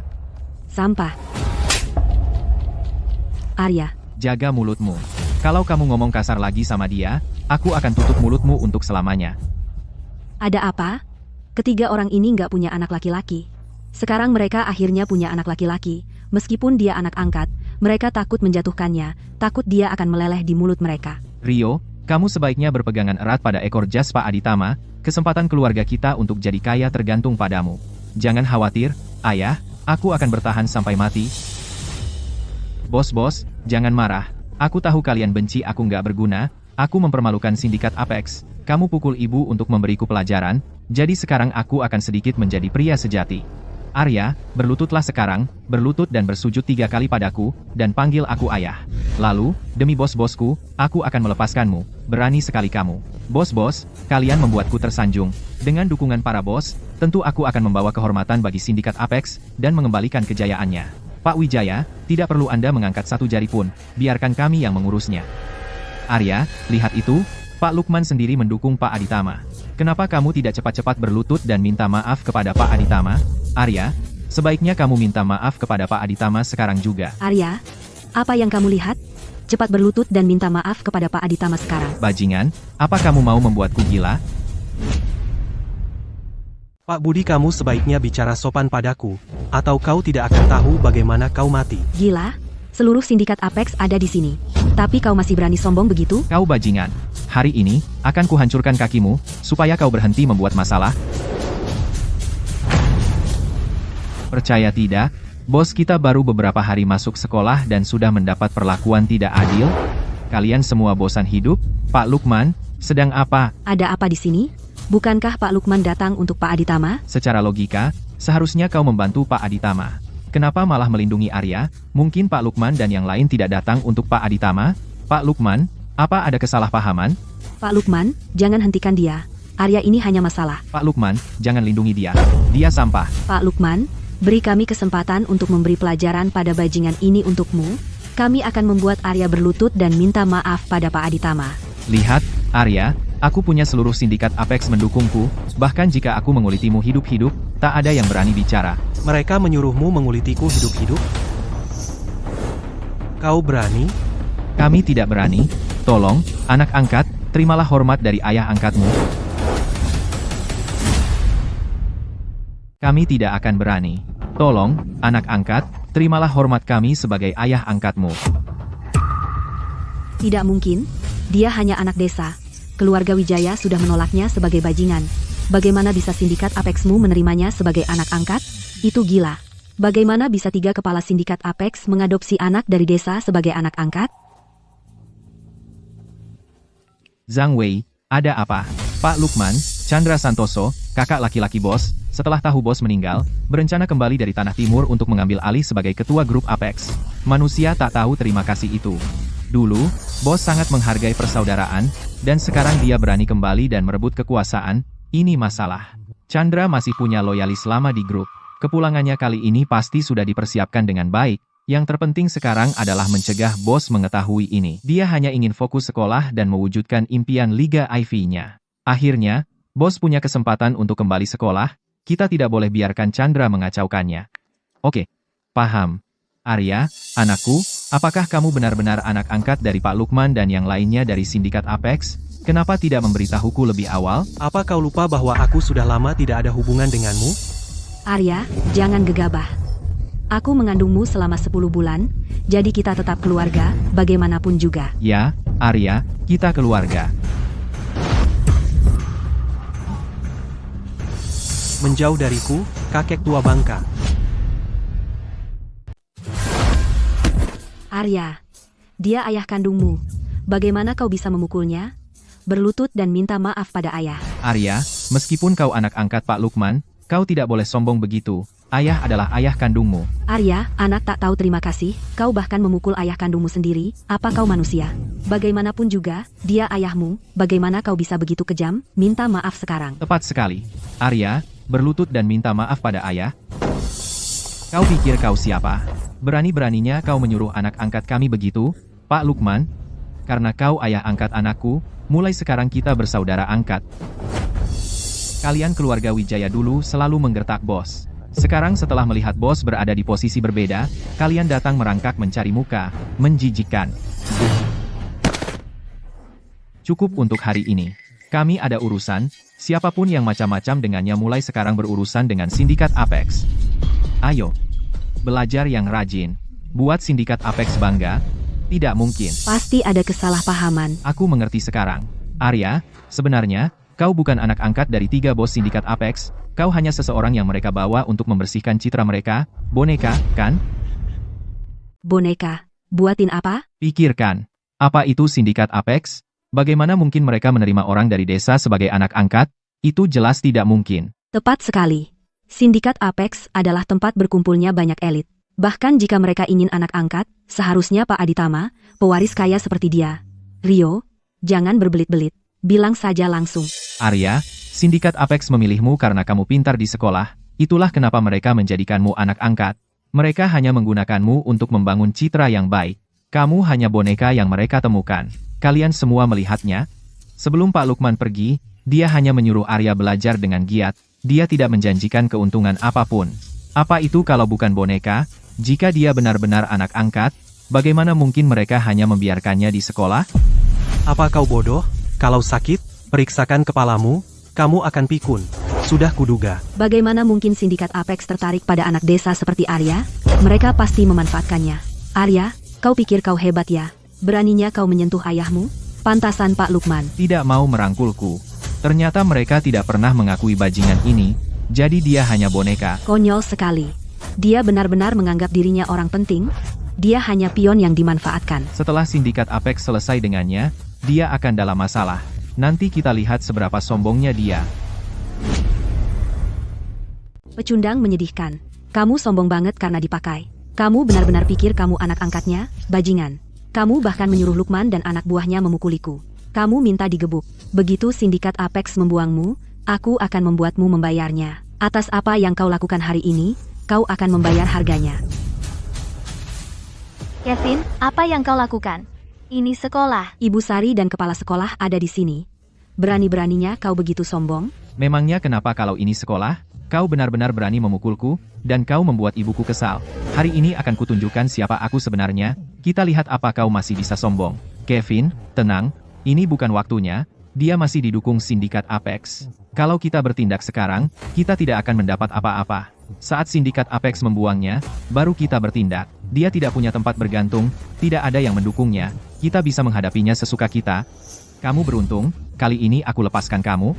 [SPEAKER 2] Sampah. Arya,
[SPEAKER 1] Jaga mulutmu. Kalau kamu ngomong kasar lagi sama dia, aku akan tutup mulutmu untuk selamanya.
[SPEAKER 2] ada apa? Ketiga orang ini nggak punya anak laki-laki. Sekarang mereka akhirnya punya anak laki-laki. Meskipun dia anak angkat, mereka takut menjatuhkannya, takut dia akan meleleh di mulut mereka.
[SPEAKER 1] Rio, kamu sebaiknya berpegangan erat pada ekor jas Pak Aditama, kesempatan keluarga kita untuk jadi kaya tergantung padamu. Jangan khawatir, ayah, aku akan bertahan sampai mati. Bos, jangan marah. Aku tahu kalian benci aku nggak berguna, aku mempermalukan sindikat Apex. Kamu pukul ibu untuk memberiku pelajaran, jadi sekarang aku akan sedikit menjadi pria sejati. Arya, berlututlah sekarang, berlutut dan bersujud 3 kali padaku, dan panggil aku ayah. Lalu, demi bos-bosku, aku akan melepaskanmu. Berani sekali kamu. Bos, kalian membuatku tersanjung. Dengan dukungan para bos, tentu aku akan membawa kehormatan bagi sindikat Apex, dan mengembalikan kejayaannya. Pak Wijaya, tidak perlu Anda mengangkat satu jari pun, biarkan kami yang mengurusnya. Arya, lihat itu, Pak Lukman sendiri mendukung Pak Aditama. Kenapa kamu tidak cepat-cepat berlutut dan minta maaf kepada Pak Aditama? Arya, sebaiknya kamu minta maaf kepada Pak Aditama sekarang juga.
[SPEAKER 2] Arya, apa yang kamu lihat? Cepat berlutut dan minta maaf kepada Pak Aditama sekarang.
[SPEAKER 1] Bajingan, apa kamu mau membuatku gila?
[SPEAKER 3] Pak Budi, kamu sebaiknya bicara sopan padaku, atau kau tidak akan tahu bagaimana kau mati.
[SPEAKER 2] Gila, seluruh sindikat Apex ada di sini. Tapi kau masih berani sombong begitu?
[SPEAKER 1] Kau bajingan. Hari ini, akan kuhancurkan kakimu, supaya kau berhenti membuat masalah. Percaya tidak, bos kita baru beberapa hari masuk sekolah dan sudah mendapat perlakuan tidak adil. Kalian semua bosan hidup? Pak Lukman, sedang apa?
[SPEAKER 2] Ada apa di sini? Bukankah Pak Lukman datang untuk Pak Aditama?
[SPEAKER 1] Secara logika, seharusnya kau membantu Pak Aditama. Kenapa malah melindungi Arya? Mungkin Pak Lukman dan yang lain tidak datang untuk Pak Aditama? Pak Lukman, apa ada kesalahpahaman?
[SPEAKER 2] Pak Lukman, jangan hentikan dia. Arya ini hanya masalah.
[SPEAKER 1] Pak Lukman, jangan lindungi dia. Dia sampah.
[SPEAKER 2] Pak Lukman, beri kami kesempatan untuk memberi pelajaran pada bajingan ini untukmu. Kami akan membuat Arya berlutut dan minta maaf pada Pak Aditama.
[SPEAKER 1] Lihat, Arya, aku punya seluruh sindikat Apex mendukungku, bahkan jika aku mengulitimu hidup-hidup, tak ada yang berani bicara.
[SPEAKER 3] Mereka menyuruhmu mengulitiku hidup-hidup? Kau berani?
[SPEAKER 1] Kami tidak berani. Tolong, anak angkat, terimalah hormat dari ayah angkatmu. Kami tidak akan berani. Tolong, anak angkat, terimalah hormat kami sebagai ayah angkatmu.
[SPEAKER 2] Tidak mungkin. Dia hanya anak desa. Keluarga Wijaya sudah menolaknya sebagai bajingan. Bagaimana bisa sindikat Apexmu menerimanya sebagai anak angkat? Itu gila. Bagaimana bisa 3 kepala sindikat Apex mengadopsi anak dari desa sebagai anak angkat?
[SPEAKER 1] Zhang Wei, ada apa? Pak Lukman, Chandra Santoso, kakak laki-laki bos, setelah tahu bos meninggal, berencana kembali dari Tanah Timur untuk mengambil alih sebagai ketua grup Apex. Manusia tak tahu terima kasih itu. Dulu, bos sangat menghargai persaudaraan, dan sekarang dia berani kembali dan merebut kekuasaan. Ini masalah. Chandra masih punya loyalis lama di grup. Kepulangannya kali ini pasti sudah dipersiapkan dengan baik. Yang terpenting sekarang adalah mencegah bos mengetahui ini. Dia hanya ingin fokus sekolah dan mewujudkan impian Liga IV-nya. Akhirnya, bos punya kesempatan untuk kembali sekolah. Kita tidak boleh biarkan Chandra mengacaukannya. Oke, paham. Arya, anakku, apakah kamu benar-benar anak angkat dari Pak Lukman dan yang lainnya dari sindikat Apex? Kenapa tidak memberitahuku lebih awal?
[SPEAKER 3] Apa kau lupa bahwa aku sudah lama tidak ada hubungan denganmu?
[SPEAKER 2] Arya, jangan gegabah. Aku mengandungmu selama 10 bulan, jadi kita tetap keluarga, bagaimanapun juga.
[SPEAKER 1] Ya, Arya, kita keluarga.
[SPEAKER 3] Menjauh dariku, kakek tua bangka.
[SPEAKER 2] Arya, dia ayah kandungmu. Bagaimana kau bisa memukulnya? Berlutut dan minta maaf pada ayah.
[SPEAKER 1] Arya, meskipun kau anak angkat Pak Lukman, kau tidak boleh sombong begitu. Ayah adalah ayah kandungmu.
[SPEAKER 2] Arya, anak tak tahu terima kasih. Kau bahkan memukul ayah kandungmu sendiri. Apa kau manusia? Bagaimanapun juga, dia ayahmu. Bagaimana kau bisa begitu kejam? Minta maaf sekarang.
[SPEAKER 1] Tepat sekali. Arya, berlutut dan minta maaf pada ayah. Kau pikir kau siapa? Berani-beraninya kau menyuruh anak angkat kami begitu? Pak Lukman, karena kau ayah angkat anakku, mulai sekarang kita bersaudara angkat. Kalian keluarga Wijaya dulu selalu menggertak bos. Sekarang setelah melihat bos berada di posisi berbeda, kalian datang merangkak mencari muka, menjijikkan. Cukup untuk hari ini. Kami ada urusan, siapapun yang macam-macam dengannya mulai sekarang berurusan dengan sindikat Apex. Ayo, belajar yang rajin. Buat sindikat Apex bangga? Tidak mungkin.
[SPEAKER 2] Pasti ada kesalahpahaman.
[SPEAKER 1] Aku mengerti sekarang. Arya, sebenarnya, kau bukan anak angkat dari 3 bos sindikat Apex, kau hanya seseorang yang mereka bawa untuk membersihkan citra mereka, boneka, kan?
[SPEAKER 2] Boneka. Buatin apa?
[SPEAKER 1] Pikirkan. Apa itu sindikat Apex? Bagaimana mungkin mereka menerima orang dari desa sebagai anak angkat? Itu jelas tidak mungkin.
[SPEAKER 2] Tepat sekali. Sindikat Apex adalah tempat berkumpulnya banyak elit. Bahkan jika mereka ingin anak angkat, seharusnya Pak Aditama, pewaris kaya seperti dia. Rio, jangan berbelit-belit. Bilang saja langsung.
[SPEAKER 1] Arya, sindikat Apex memilihmu karena kamu pintar di sekolah. Itulah kenapa mereka menjadikanmu anak angkat. Mereka hanya menggunakanmu untuk membangun citra yang baik. Kamu hanya boneka yang mereka temukan. Kalian semua melihatnya? Sebelum Pak Lukman pergi, dia hanya menyuruh Arya belajar dengan giat. Dia tidak menjanjikan keuntungan apapun. Apa itu kalau bukan boneka? Jika dia benar-benar anak angkat, bagaimana mungkin mereka hanya membiarkannya di sekolah?
[SPEAKER 3] Apa kau bodoh? Kalau sakit, periksakan kepalamu, kamu akan pikun. Sudah kuduga.
[SPEAKER 2] Bagaimana mungkin sindikat Apex tertarik pada anak desa seperti Arya? Mereka pasti memanfaatkannya. Arya, kau pikir kau hebat ya? Beraninya kau menyentuh ayahmu? Pantasan Pak Lukman.
[SPEAKER 1] Tidak mau merangkulku. Ternyata mereka tidak pernah mengakui bajingan ini, jadi dia hanya boneka.
[SPEAKER 2] Konyol sekali. Dia benar-benar menganggap dirinya orang penting. Dia hanya pion yang dimanfaatkan.
[SPEAKER 1] Setelah sindikat Apex selesai dengannya, dia akan dalam masalah. Nanti kita lihat seberapa sombongnya dia.
[SPEAKER 2] Pecundang menyedihkan. Kamu sombong banget karena dipakai. Kamu benar-benar pikir kamu anak angkatnya, bajingan. Kamu bahkan menyuruh Lukman dan anak buahnya memukuliku. Kamu minta digebuk. Begitu sindikat Apex membuangmu, aku akan membuatmu membayarnya. Atas apa yang kau lakukan hari ini, kau akan membayar harganya.
[SPEAKER 4] Kevin, apa yang kau lakukan? Ini sekolah.
[SPEAKER 2] Ibu Sari dan kepala sekolah ada di sini. Berani-beraninya kau begitu sombong?
[SPEAKER 1] Memangnya kenapa kalau ini sekolah? Kau benar-benar berani memukulku, dan kau membuat ibuku kesal. Hari ini akan kutunjukkan siapa aku sebenarnya. Kita lihat apa kau masih bisa sombong. Kevin, tenang. Ini bukan waktunya. Dia masih didukung sindikat Apex. Kalau kita bertindak sekarang, kita tidak akan mendapat apa-apa. Saat sindikat Apex membuangnya, baru kita bertindak. Dia tidak punya tempat bergantung, tidak ada yang mendukungnya. Kita bisa menghadapinya sesuka kita. Kamu beruntung, kali ini aku lepaskan kamu.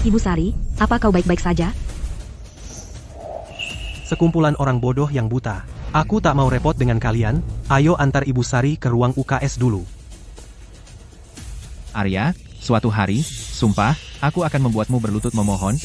[SPEAKER 2] Ibu Sari, apa kau baik-baik saja?
[SPEAKER 3] Sekumpulan orang bodoh yang buta. Aku tak mau repot dengan kalian. Ayo antar Ibu Sari ke ruang UKS dulu.
[SPEAKER 1] Arya, suatu hari, sumpah, aku akan membuatmu berlutut memohon.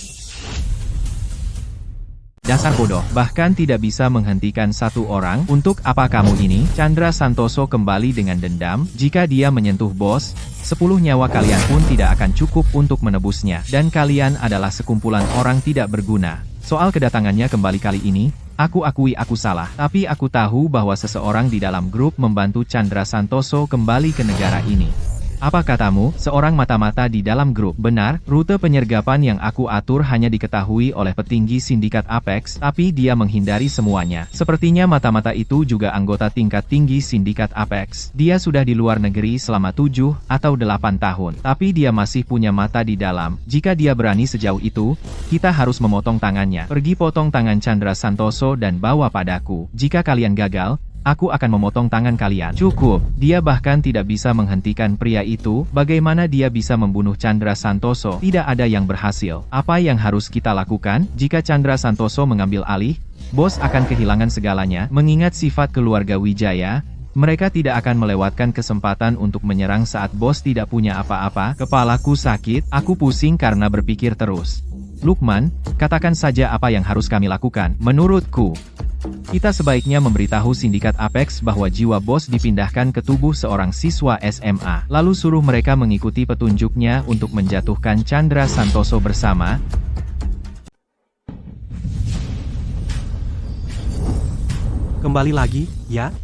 [SPEAKER 1] Dasar bodoh, bahkan tidak bisa menghentikan satu orang. Untuk apa kamu ini? Chandra Santoso kembali dengan dendam. Jika dia menyentuh bos, 10 nyawa kalian pun tidak akan cukup untuk menebusnya. Dan kalian adalah sekumpulan orang tidak berguna. Soal kedatangannya kembali kali ini, aku akui aku salah. Tapi aku tahu bahwa seseorang di dalam grup membantu Chandra Santoso kembali ke negara ini. Apa katamu, seorang mata-mata di dalam grup? Benar, rute penyergapan yang aku atur hanya diketahui oleh petinggi sindikat Apex, tapi dia menghindari semuanya. Sepertinya mata-mata itu juga anggota tingkat tinggi sindikat Apex. Dia sudah di luar negeri selama 7 atau 8 tahun, tapi dia masih punya mata di dalam. Jika dia berani sejauh itu, kita harus memotong tangannya. Pergi potong tangan Chandra Santoso dan bawa padaku. Jika kalian gagal, aku akan memotong tangan kalian. Cukup, dia bahkan tidak bisa menghentikan pria itu. Bagaimana dia bisa membunuh Chandra Santoso? Tidak ada yang berhasil. Apa yang harus kita lakukan? Jika Chandra Santoso mengambil alih, bos akan kehilangan segalanya. Mengingat sifat keluarga Wijaya, mereka tidak akan melewatkan kesempatan untuk menyerang saat bos tidak punya apa-apa. Kepalaku sakit, aku pusing karena berpikir terus. Lukman, katakan saja apa yang harus kami lakukan. Menurutku, kita sebaiknya memberitahu sindikat Apex bahwa jiwa bos dipindahkan ke tubuh seorang siswa SMA. Lalu suruh mereka mengikuti petunjuknya untuk menjatuhkan Chandra Santoso bersama.
[SPEAKER 3] Kembali lagi, ya?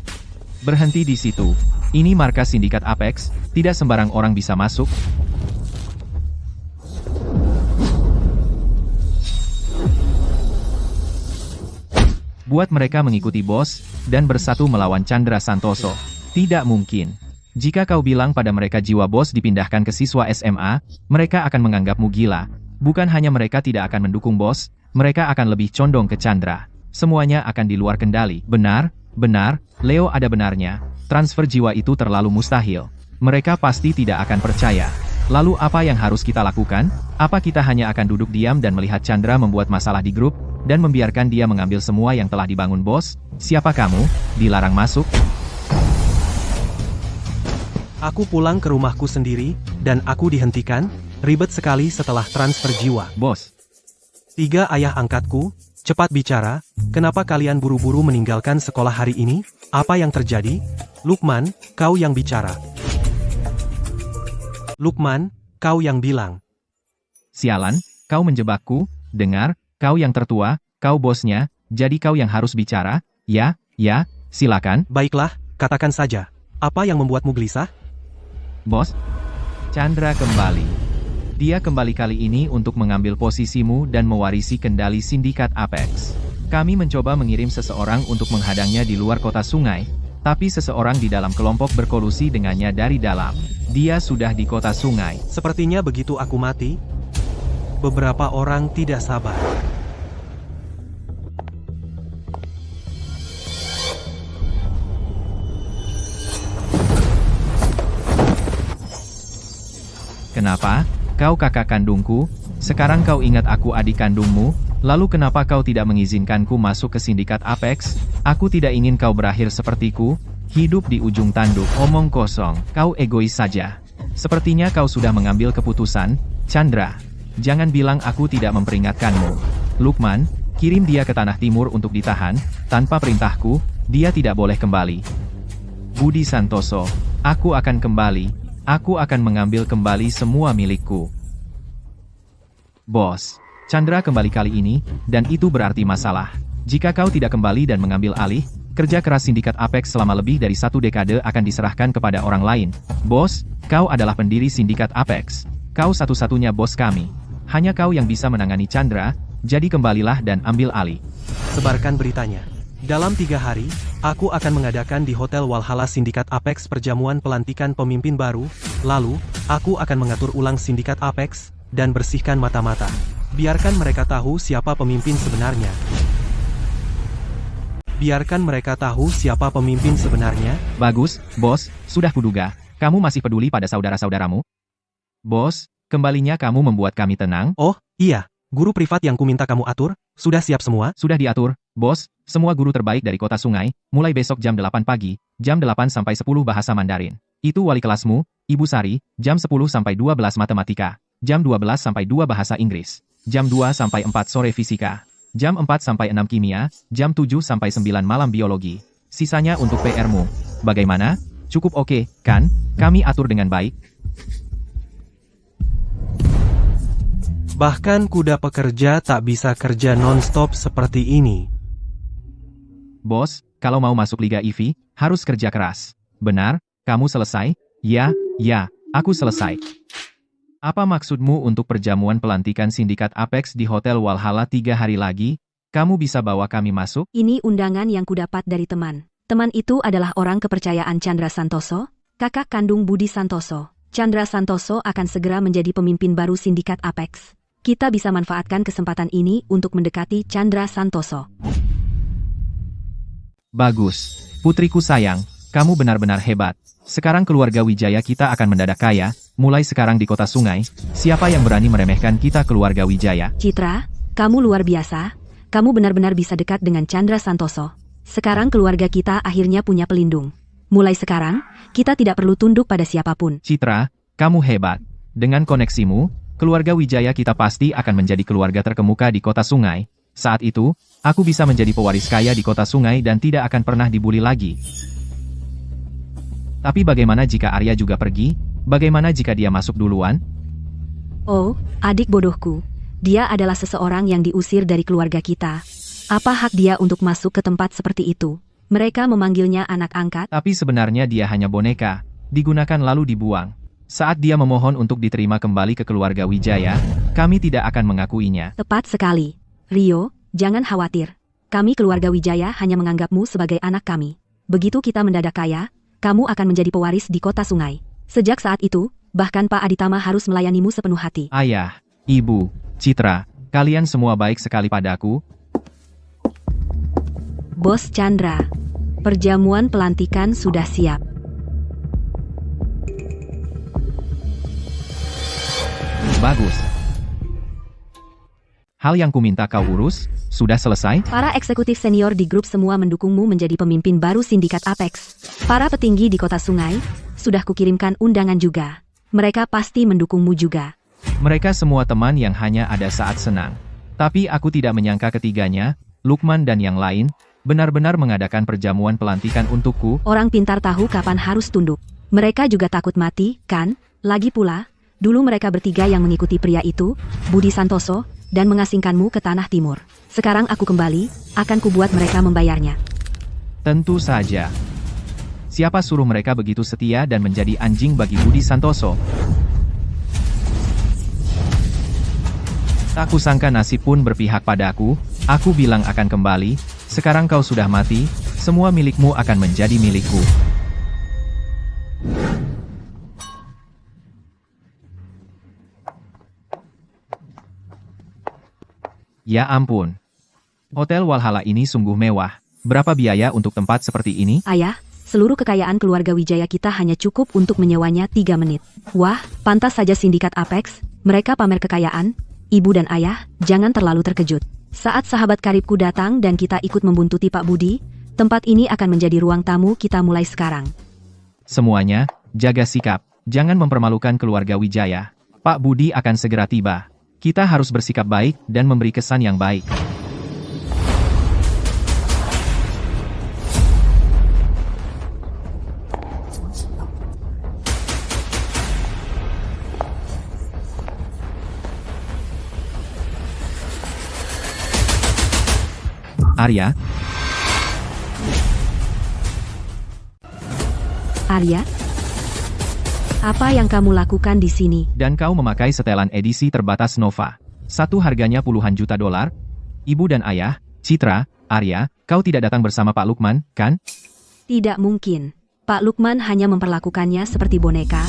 [SPEAKER 1] Berhenti di situ. Ini markas sindikat Apex, tidak sembarang orang bisa masuk. Buat mereka mengikuti bos, dan bersatu melawan Chandra Santoso. Tidak mungkin. Jika kau bilang pada mereka jiwa bos dipindahkan ke siswa SMA, mereka akan menganggapmu gila. Bukan hanya mereka tidak akan mendukung bos, mereka akan lebih condong ke Chandra. Semuanya akan di luar kendali. Benar, Leo ada benarnya. Transfer jiwa itu terlalu mustahil. Mereka pasti tidak akan percaya. Lalu apa yang harus kita lakukan? Apa kita hanya akan duduk diam dan melihat Chandra membuat masalah di grup, dan membiarkan dia mengambil semua yang telah dibangun bos? Siapa kamu? Dilarang masuk?
[SPEAKER 3] Aku pulang ke rumahku sendiri, dan aku dihentikan, ribet sekali setelah transfer jiwa.
[SPEAKER 1] Bos.
[SPEAKER 3] 3 ayah angkatku, cepat bicara, kenapa kalian buru-buru meninggalkan sekolah hari ini? Apa yang terjadi? Lukman, kau yang bicara. Lukman, kau yang bilang.
[SPEAKER 1] Sialan, kau menjebakku, dengar, kau yang tertua, kau bosnya, jadi kau yang harus bicara, ya, silakan.
[SPEAKER 3] Baiklah, katakan saja. Apa yang membuatmu gelisah?
[SPEAKER 1] Bos, Chandra kembali. Dia kembali kali ini untuk mengambil posisimu dan mewarisi kendali sindikat Apex. Kami mencoba mengirim seseorang untuk menghadangnya di luar kota sungai, tapi seseorang di dalam kelompok berkolusi dengannya dari dalam. Dia sudah di kota sungai.
[SPEAKER 3] Sepertinya begitu aku mati, beberapa orang tidak sabar.
[SPEAKER 1] Kenapa? Kau kakak kandungku, sekarang kau ingat aku adik kandungmu, lalu kenapa kau tidak mengizinkanku masuk ke sindikat Apex? Aku tidak ingin kau berakhir sepertiku, hidup di ujung tanduk. Omong kosong, kau egois saja. Sepertinya kau sudah mengambil keputusan, Chandra. Jangan bilang aku tidak memperingatkanmu. Lukman, kirim dia ke Tanah Timur untuk ditahan, tanpa perintahku, dia tidak boleh kembali. Budi Santoso, aku akan kembali. Aku akan mengambil kembali semua milikku. Bos, Chandra kembali kali ini, dan itu berarti masalah. Jika kau tidak kembali dan mengambil alih, kerja keras sindikat Apex selama lebih dari 1 dekade akan diserahkan kepada orang lain. Bos, kau adalah pendiri sindikat Apex. Kau satu-satunya bos kami. Hanya kau yang bisa menangani Chandra, jadi kembalilah dan ambil alih.
[SPEAKER 3] Sebarkan beritanya. Dalam 3 hari, aku akan mengadakan di Hotel Walhalla Sindikat Apex perjamuan pelantikan pemimpin baru, lalu, aku akan mengatur ulang Sindikat Apex, dan bersihkan mata-mata. Biarkan mereka tahu siapa pemimpin sebenarnya. Biarkan mereka tahu siapa pemimpin sebenarnya.
[SPEAKER 1] Bagus, bos, sudah kuduga. Kamu masih peduli pada saudara-saudaramu? Bos, kembalinya kamu membuat kami tenang.
[SPEAKER 3] Oh, iya, guru privat yang kuminta kamu atur, sudah siap semua?
[SPEAKER 1] Sudah diatur, bos, semua guru terbaik dari kota sungai, mulai besok jam 8 pagi, jam 8 sampai 10 bahasa Mandarin. Itu wali kelasmu, Ibu Sari, jam 10 sampai 12 matematika, jam 12 sampai 2 bahasa Inggris, jam 2 sampai 4 sore fisika, jam 4 sampai 6 kimia, jam 7 sampai 9 malam biologi. Sisanya untuk PR-mu. Bagaimana? Cukup oke, kan? Kami atur dengan baik.
[SPEAKER 3] Bahkan kuda pekerja tak bisa kerja non-stop seperti ini.
[SPEAKER 1] Bos, kalau mau masuk Liga EV, harus kerja keras. Benar? Kamu selesai? Ya, aku selesai. Apa maksudmu untuk perjamuan pelantikan sindikat Apex di Hotel Walhalla 3 hari lagi? Kamu bisa bawa kami masuk?
[SPEAKER 2] Ini undangan yang kudapat dari teman. Teman itu adalah orang kepercayaan Chandra Santoso, kakak kandung Budi Santoso. Chandra Santoso akan segera menjadi pemimpin baru sindikat Apex. Kita bisa manfaatkan kesempatan ini untuk mendekati Chandra Santoso.
[SPEAKER 1] Bagus. Putriku sayang, kamu benar-benar hebat. Sekarang keluarga Wijaya kita akan mendadak kaya, mulai sekarang di kota sungai. Siapa yang berani meremehkan kita keluarga Wijaya?
[SPEAKER 2] Citra, kamu luar biasa. Kamu benar-benar bisa dekat dengan Chandra Santoso. Sekarang keluarga kita akhirnya punya pelindung. Mulai sekarang, kita tidak perlu tunduk pada siapapun.
[SPEAKER 1] Citra, kamu hebat. Dengan koneksimu, keluarga Wijaya kita pasti akan menjadi keluarga terkemuka di kota sungai. Saat itu, aku bisa menjadi pewaris kaya di kota sungai dan tidak akan pernah dibully lagi. Tapi bagaimana jika Arya juga pergi? Bagaimana jika dia masuk duluan?
[SPEAKER 2] Oh, adik bodohku. Dia adalah seseorang yang diusir dari keluarga kita. Apa hak dia untuk masuk ke tempat seperti itu? Mereka memanggilnya anak angkat.
[SPEAKER 1] Tapi sebenarnya dia hanya boneka, digunakan lalu dibuang. Saat dia memohon untuk diterima kembali ke keluarga Wijaya, kami tidak akan mengakuinya.
[SPEAKER 2] Tepat sekali. Rio, jangan khawatir. Kami keluarga Wijaya hanya menganggapmu sebagai anak kami. Begitu kita mendadak kaya, kamu akan menjadi pewaris di kota sungai. Sejak saat itu, bahkan Pak Aditama harus melayanimu sepenuh hati.
[SPEAKER 1] Ayah, Ibu, Citra, kalian semua baik sekali padaku.
[SPEAKER 2] Bos Chandra, perjamuan pelantikan sudah siap.
[SPEAKER 1] Bagus. Hal yang kuminta kau urus, sudah selesai?
[SPEAKER 2] Para eksekutif senior di grup semua mendukungmu menjadi pemimpin baru sindikat Apex. Para petinggi di kota sungai, sudah kukirimkan undangan juga. Mereka pasti mendukungmu juga.
[SPEAKER 1] Mereka semua teman yang hanya ada saat senang. Tapi aku tidak menyangka ketiganya, Lukman dan yang lain, benar-benar mengadakan perjamuan pelantikan untukku.
[SPEAKER 2] Orang pintar tahu kapan harus tunduk. Mereka juga takut mati, kan? Lagi pula, dulu mereka bertiga yang mengikuti pria itu, Budi Santoso, dan mengasingkanmu ke tanah timur. Sekarang aku kembali, akan kubuat mereka membayarnya.
[SPEAKER 1] Tentu saja. Siapa suruh mereka begitu setia dan menjadi anjing bagi Budi Santoso? Tak kusangka nasib pun berpihak padaku. Aku bilang akan kembali, sekarang kau sudah mati, semua milikmu akan menjadi milikku. Ya ampun. Hotel Walhalla ini sungguh mewah. Berapa biaya untuk tempat seperti ini?
[SPEAKER 2] Ayah, seluruh kekayaan keluarga Wijaya kita hanya cukup untuk menyewanya 3 menit. Wah, pantas saja sindikat Apex, mereka pamer kekayaan. Ibu dan ayah, jangan terlalu terkejut. Saat sahabat karibku datang dan kita ikut membuntuti Pak Budi, tempat ini akan menjadi ruang tamu kita mulai sekarang.
[SPEAKER 1] Semuanya, jaga sikap. Jangan mempermalukan keluarga Wijaya. Pak Budi akan segera tiba. Kita harus bersikap baik dan memberi kesan yang baik. Arya,
[SPEAKER 2] Arya, apa yang kamu lakukan di sini?
[SPEAKER 1] dan kau memakai setelan edisi terbatas Nova. Satu harganya puluhan juta dolar. Ibu dan ayah, Citra, Arya, kau tidak datang bersama Pak Lukman, kan?
[SPEAKER 2] Tidak mungkin. Pak Lukman hanya memperlakukannya seperti boneka.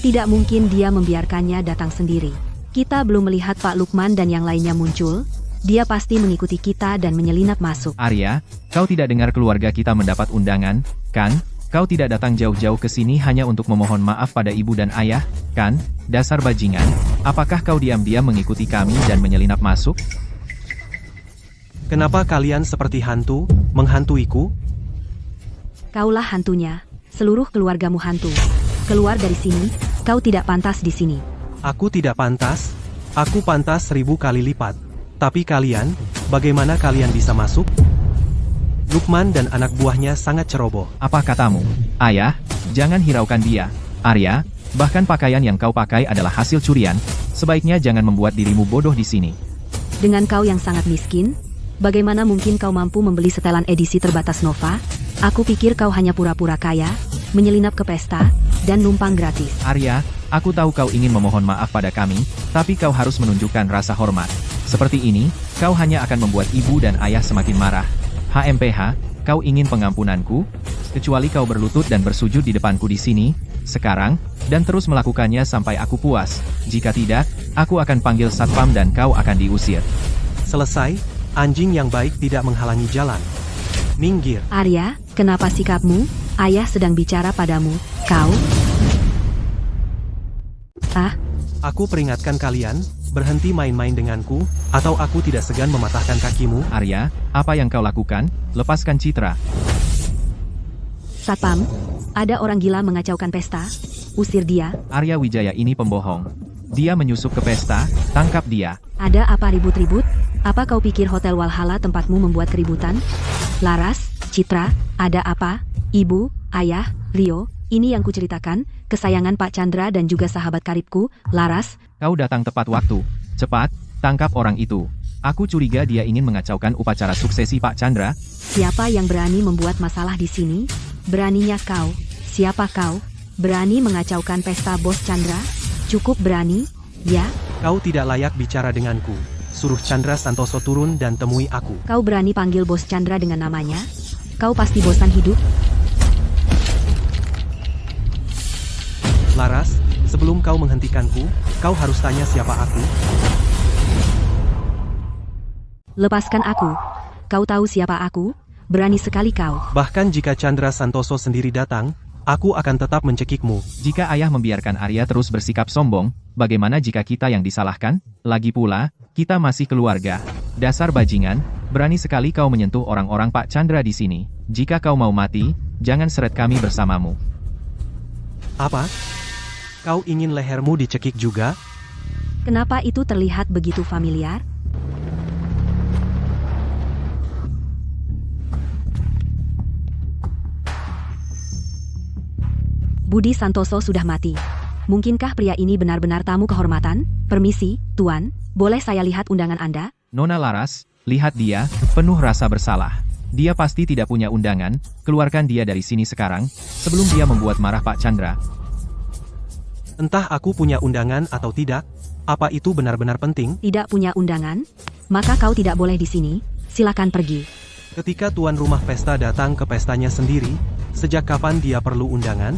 [SPEAKER 2] Tidak mungkin dia membiarkannya datang sendiri. Kita belum melihat Pak Lukman dan yang lainnya muncul. Dia pasti mengikuti kita dan menyelinap masuk.
[SPEAKER 1] Arya, kau tidak dengar keluarga kita mendapat undangan, kan? Kau tidak datang jauh-jauh ke sini hanya untuk memohon maaf pada ibu dan ayah, kan? Dasar bajingan. Apakah kau diam-diam mengikuti kami dan menyelinap masuk?
[SPEAKER 3] Kenapa kalian seperti hantu, menghantuiku?
[SPEAKER 2] Kaulah hantunya. Seluruh keluargamu hantu. Keluar dari sini, kau tidak pantas di sini.
[SPEAKER 3] Aku tidak pantas. Aku pantas 1000 kali lipat. Tapi kalian, bagaimana kalian bisa masuk? Lukman dan anak buahnya sangat ceroboh.
[SPEAKER 1] Apa katamu? Ayah, jangan hiraukan dia. Arya, bahkan pakaian yang kau pakai adalah hasil curian. Sebaiknya jangan membuat dirimu bodoh di sini.
[SPEAKER 2] Dengan kau yang sangat miskin, bagaimana mungkin kau mampu membeli setelan edisi terbatas Nova? Aku pikir kau hanya pura-pura kaya, menyelinap ke pesta, dan numpang gratis.
[SPEAKER 1] Arya, aku tahu kau ingin memohon maaf pada kami, tapi kau harus menunjukkan rasa hormat. Seperti ini, kau hanya akan membuat ibu dan ayah semakin marah. HMPH, kau ingin pengampunanku? Kecuali kau berlutut dan bersujud di depanku di sini, sekarang, dan terus melakukannya sampai aku puas. Jika tidak, aku akan panggil satpam dan kau akan diusir.
[SPEAKER 3] Selesai, anjing yang baik tidak menghalangi jalan. Minggir.
[SPEAKER 2] Arya, kenapa sikapmu? Ayah sedang bicara padamu, kau? Ah,
[SPEAKER 3] Aku peringatkan kalian, berhenti main-main denganku, atau aku tidak segan mematahkan kakimu.
[SPEAKER 1] Arya, apa yang kau lakukan? Lepaskan Citra.
[SPEAKER 2] satpam, ada orang gila mengacaukan pesta. Usir dia.
[SPEAKER 1] Arya Wijaya ini pembohong. Dia menyusup ke pesta, tangkap dia.
[SPEAKER 2] Ada apa ribut-ribut? Apa kau pikir Hotel Walhalla tempatmu membuat keributan? Laras, Citra, ada apa? Ibu, ayah, Rio, ini yang kuceritakan, kesayangan Pak Chandra dan juga sahabat karibku, Laras.
[SPEAKER 1] Kau datang tepat waktu. Cepat, tangkap orang itu. Aku curiga dia ingin mengacaukan upacara suksesi Pak Chandra.
[SPEAKER 2] Siapa yang berani membuat masalah di sini? Beraninya kau. Siapa kau? Berani mengacaukan pesta Bos Chandra? Cukup berani, ya?
[SPEAKER 3] Kau tidak layak bicara denganku. Suruh Chandra Santoso turun dan temui aku.
[SPEAKER 2] Kau berani panggil Bos Chandra dengan namanya? Kau pasti bosan hidup?
[SPEAKER 3] Laras, sebelum kau menghentikanku, kau harus tanya siapa aku.
[SPEAKER 2] Lepaskan aku. Kau tahu siapa aku? Berani sekali kau.
[SPEAKER 3] Bahkan jika Chandra Santoso sendiri datang, aku akan tetap mencekikmu.
[SPEAKER 1] Jika ayah membiarkan Arya terus bersikap sombong, bagaimana jika kita yang disalahkan? Lagi pula, kita masih keluarga. Dasar bajingan, berani sekali kau menyentuh orang-orang Pak Chandra di sini. Jika kau mau mati, jangan seret kami bersamamu.
[SPEAKER 3] Apa? Kau ingin lehermu dicekik juga?
[SPEAKER 2] Kenapa itu terlihat begitu familiar? Budi Santoso sudah mati. Mungkinkah pria ini benar-benar tamu kehormatan? Permisi, Tuan, boleh saya lihat undangan Anda?
[SPEAKER 1] Nona Laras, lihat dia, penuh rasa bersalah. Dia pasti tidak punya undangan, keluarkan dia dari sini sekarang, sebelum dia membuat marah Pak Chandra.
[SPEAKER 3] Entah aku punya undangan atau tidak, apa itu benar-benar penting?
[SPEAKER 2] Tidak punya undangan? Maka kau tidak boleh di sini, silakan pergi.
[SPEAKER 3] Ketika tuan rumah pesta datang ke pestanya sendiri, sejak kapan dia perlu undangan?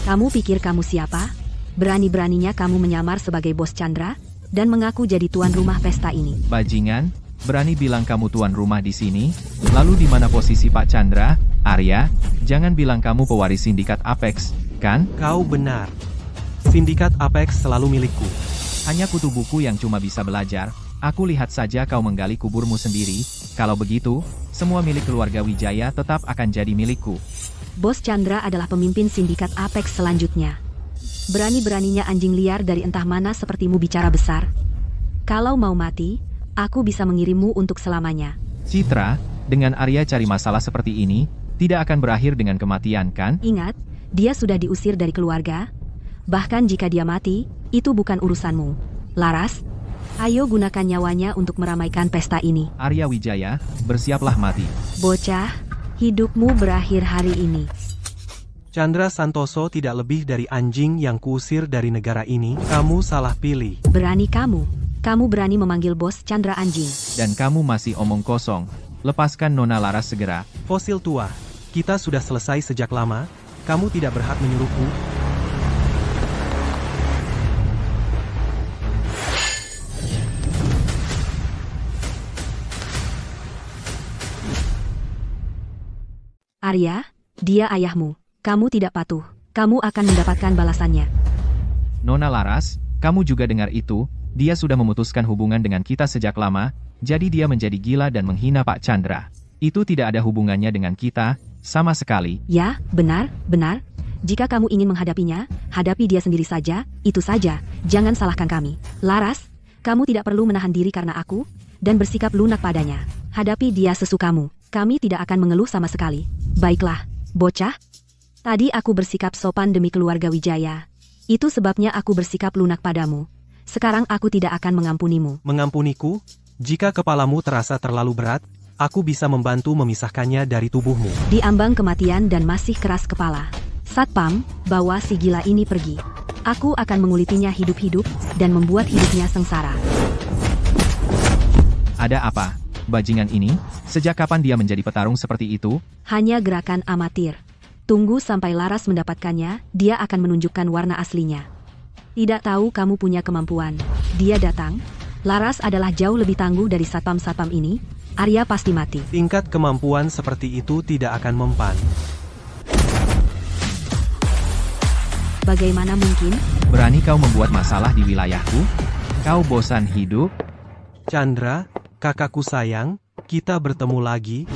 [SPEAKER 2] Kamu pikir kamu siapa? Berani-beraninya kamu menyamar sebagai Bos Chandra dan mengaku jadi tuan rumah pesta ini.
[SPEAKER 1] Bajingan, berani bilang kamu tuan rumah di sini? Lalu di mana posisi Pak Chandra? Arya, jangan bilang kamu pewaris sindikat Apex, kan?
[SPEAKER 3] Kau benar. Sindikat Apex selalu milikku.
[SPEAKER 1] Hanya kutu buku yang cuma bisa belajar. Aku lihat saja kau menggali kuburmu sendiri. Kalau begitu, semua milik keluarga Wijaya tetap akan jadi milikku.
[SPEAKER 2] Bos Chandra adalah pemimpin sindikat Apex selanjutnya. Berani-beraninya anjing liar dari entah mana sepertimu bicara besar. Kalau mau mati, aku bisa mengirimmu untuk selamanya.
[SPEAKER 1] Citra, dengan Arya cari masalah seperti ini, tidak akan berakhir dengan kematian, kan?
[SPEAKER 2] Ingat, dia sudah diusir dari keluarga. Bahkan jika dia mati, itu bukan urusanmu. Laras, ayo gunakan nyawanya untuk meramaikan pesta ini.
[SPEAKER 1] Arya Wijaya, bersiaplah mati.
[SPEAKER 2] Bocah, hidupmu berakhir hari ini.
[SPEAKER 3] Chandra Santoso tidak lebih dari anjing yang kuusir dari negara ini. Kamu salah pilih.
[SPEAKER 2] Berani kamu. Kamu berani memanggil Bos Chandra anjing.
[SPEAKER 1] Dan kamu masih omong kosong. Lepaskan Nona Laras segera.
[SPEAKER 3] Fosil tua, kita sudah selesai sejak lama. Kamu tidak berhak menyuruhku.
[SPEAKER 2] Arya, dia ayahmu. Kamu tidak patuh. Kamu akan mendapatkan balasannya.
[SPEAKER 1] Nona Laras, kamu juga dengar itu? Dia sudah memutuskan hubungan dengan kita sejak lama, jadi dia menjadi gila dan menghina Pak Chandra. Itu tidak ada hubungannya dengan kita, sama sekali.
[SPEAKER 2] Ya, benar. Jika kamu ingin menghadapinya, hadapi dia sendiri saja, itu saja. Jangan salahkan kami. Laras, kamu tidak perlu menahan diri karena aku, dan bersikap lunak padanya. Hadapi dia sesukamu. Kami tidak akan mengeluh sama sekali. Baiklah, bocah. Tadi aku bersikap sopan demi keluarga Wijaya. Itu sebabnya aku bersikap lunak padamu. Sekarang aku tidak akan mengampunimu.
[SPEAKER 3] Mengampuniku? Jika kepalamu terasa terlalu berat, aku bisa membantu memisahkannya dari tubuhmu.
[SPEAKER 2] Di ambang kematian dan masih keras kepala. Satpam, bawa si gila ini pergi. Aku akan mengulitinya hidup-hidup dan membuat hidupnya sengsara.
[SPEAKER 1] Ada apa? Bajingan ini? Sejak kapan dia menjadi petarung seperti itu?
[SPEAKER 2] Hanya gerakan amatir. Tunggu sampai Laras mendapatkannya, dia akan menunjukkan warna aslinya. Tidak tahu kamu punya kemampuan. Dia datang. Laras adalah jauh lebih tangguh dari satpam-satpam ini. Arya pasti mati.
[SPEAKER 3] Tingkat kemampuan seperti itu tidak akan mempan.
[SPEAKER 2] Bagaimana mungkin?
[SPEAKER 1] Berani kau membuat masalah di wilayahku? Kau bosan hidup?
[SPEAKER 3] Chandra, kakakku sayang, kita bertemu lagi.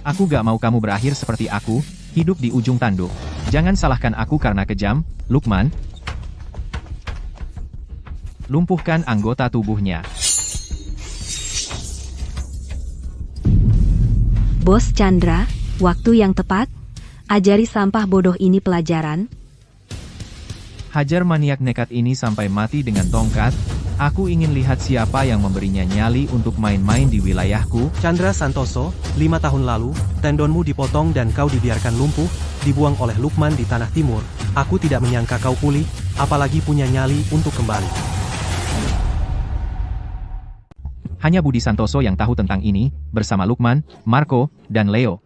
[SPEAKER 1] Aku gak mau kamu berakhir seperti aku, hidup di ujung tanduk. Jangan salahkan aku karena kejam, Lukman. Lumpuhkan anggota tubuhnya.
[SPEAKER 2] Bos Chandra, waktu yang tepat. Ajari sampah bodoh ini pelajaran.
[SPEAKER 1] Hajar maniak nekat ini sampai mati dengan tongkat. Aku ingin lihat siapa yang memberinya nyali untuk main-main di wilayahku.
[SPEAKER 3] Chandra Santoso, 5 tahun lalu, tendonmu dipotong dan kau dibiarkan lumpuh, dibuang oleh Lukman di Tanah Timur. Aku tidak menyangka kau pulih, apalagi punya nyali untuk kembali.
[SPEAKER 1] Hanya Budi Santoso yang tahu tentang ini, bersama Lukman, Marco, dan Leo.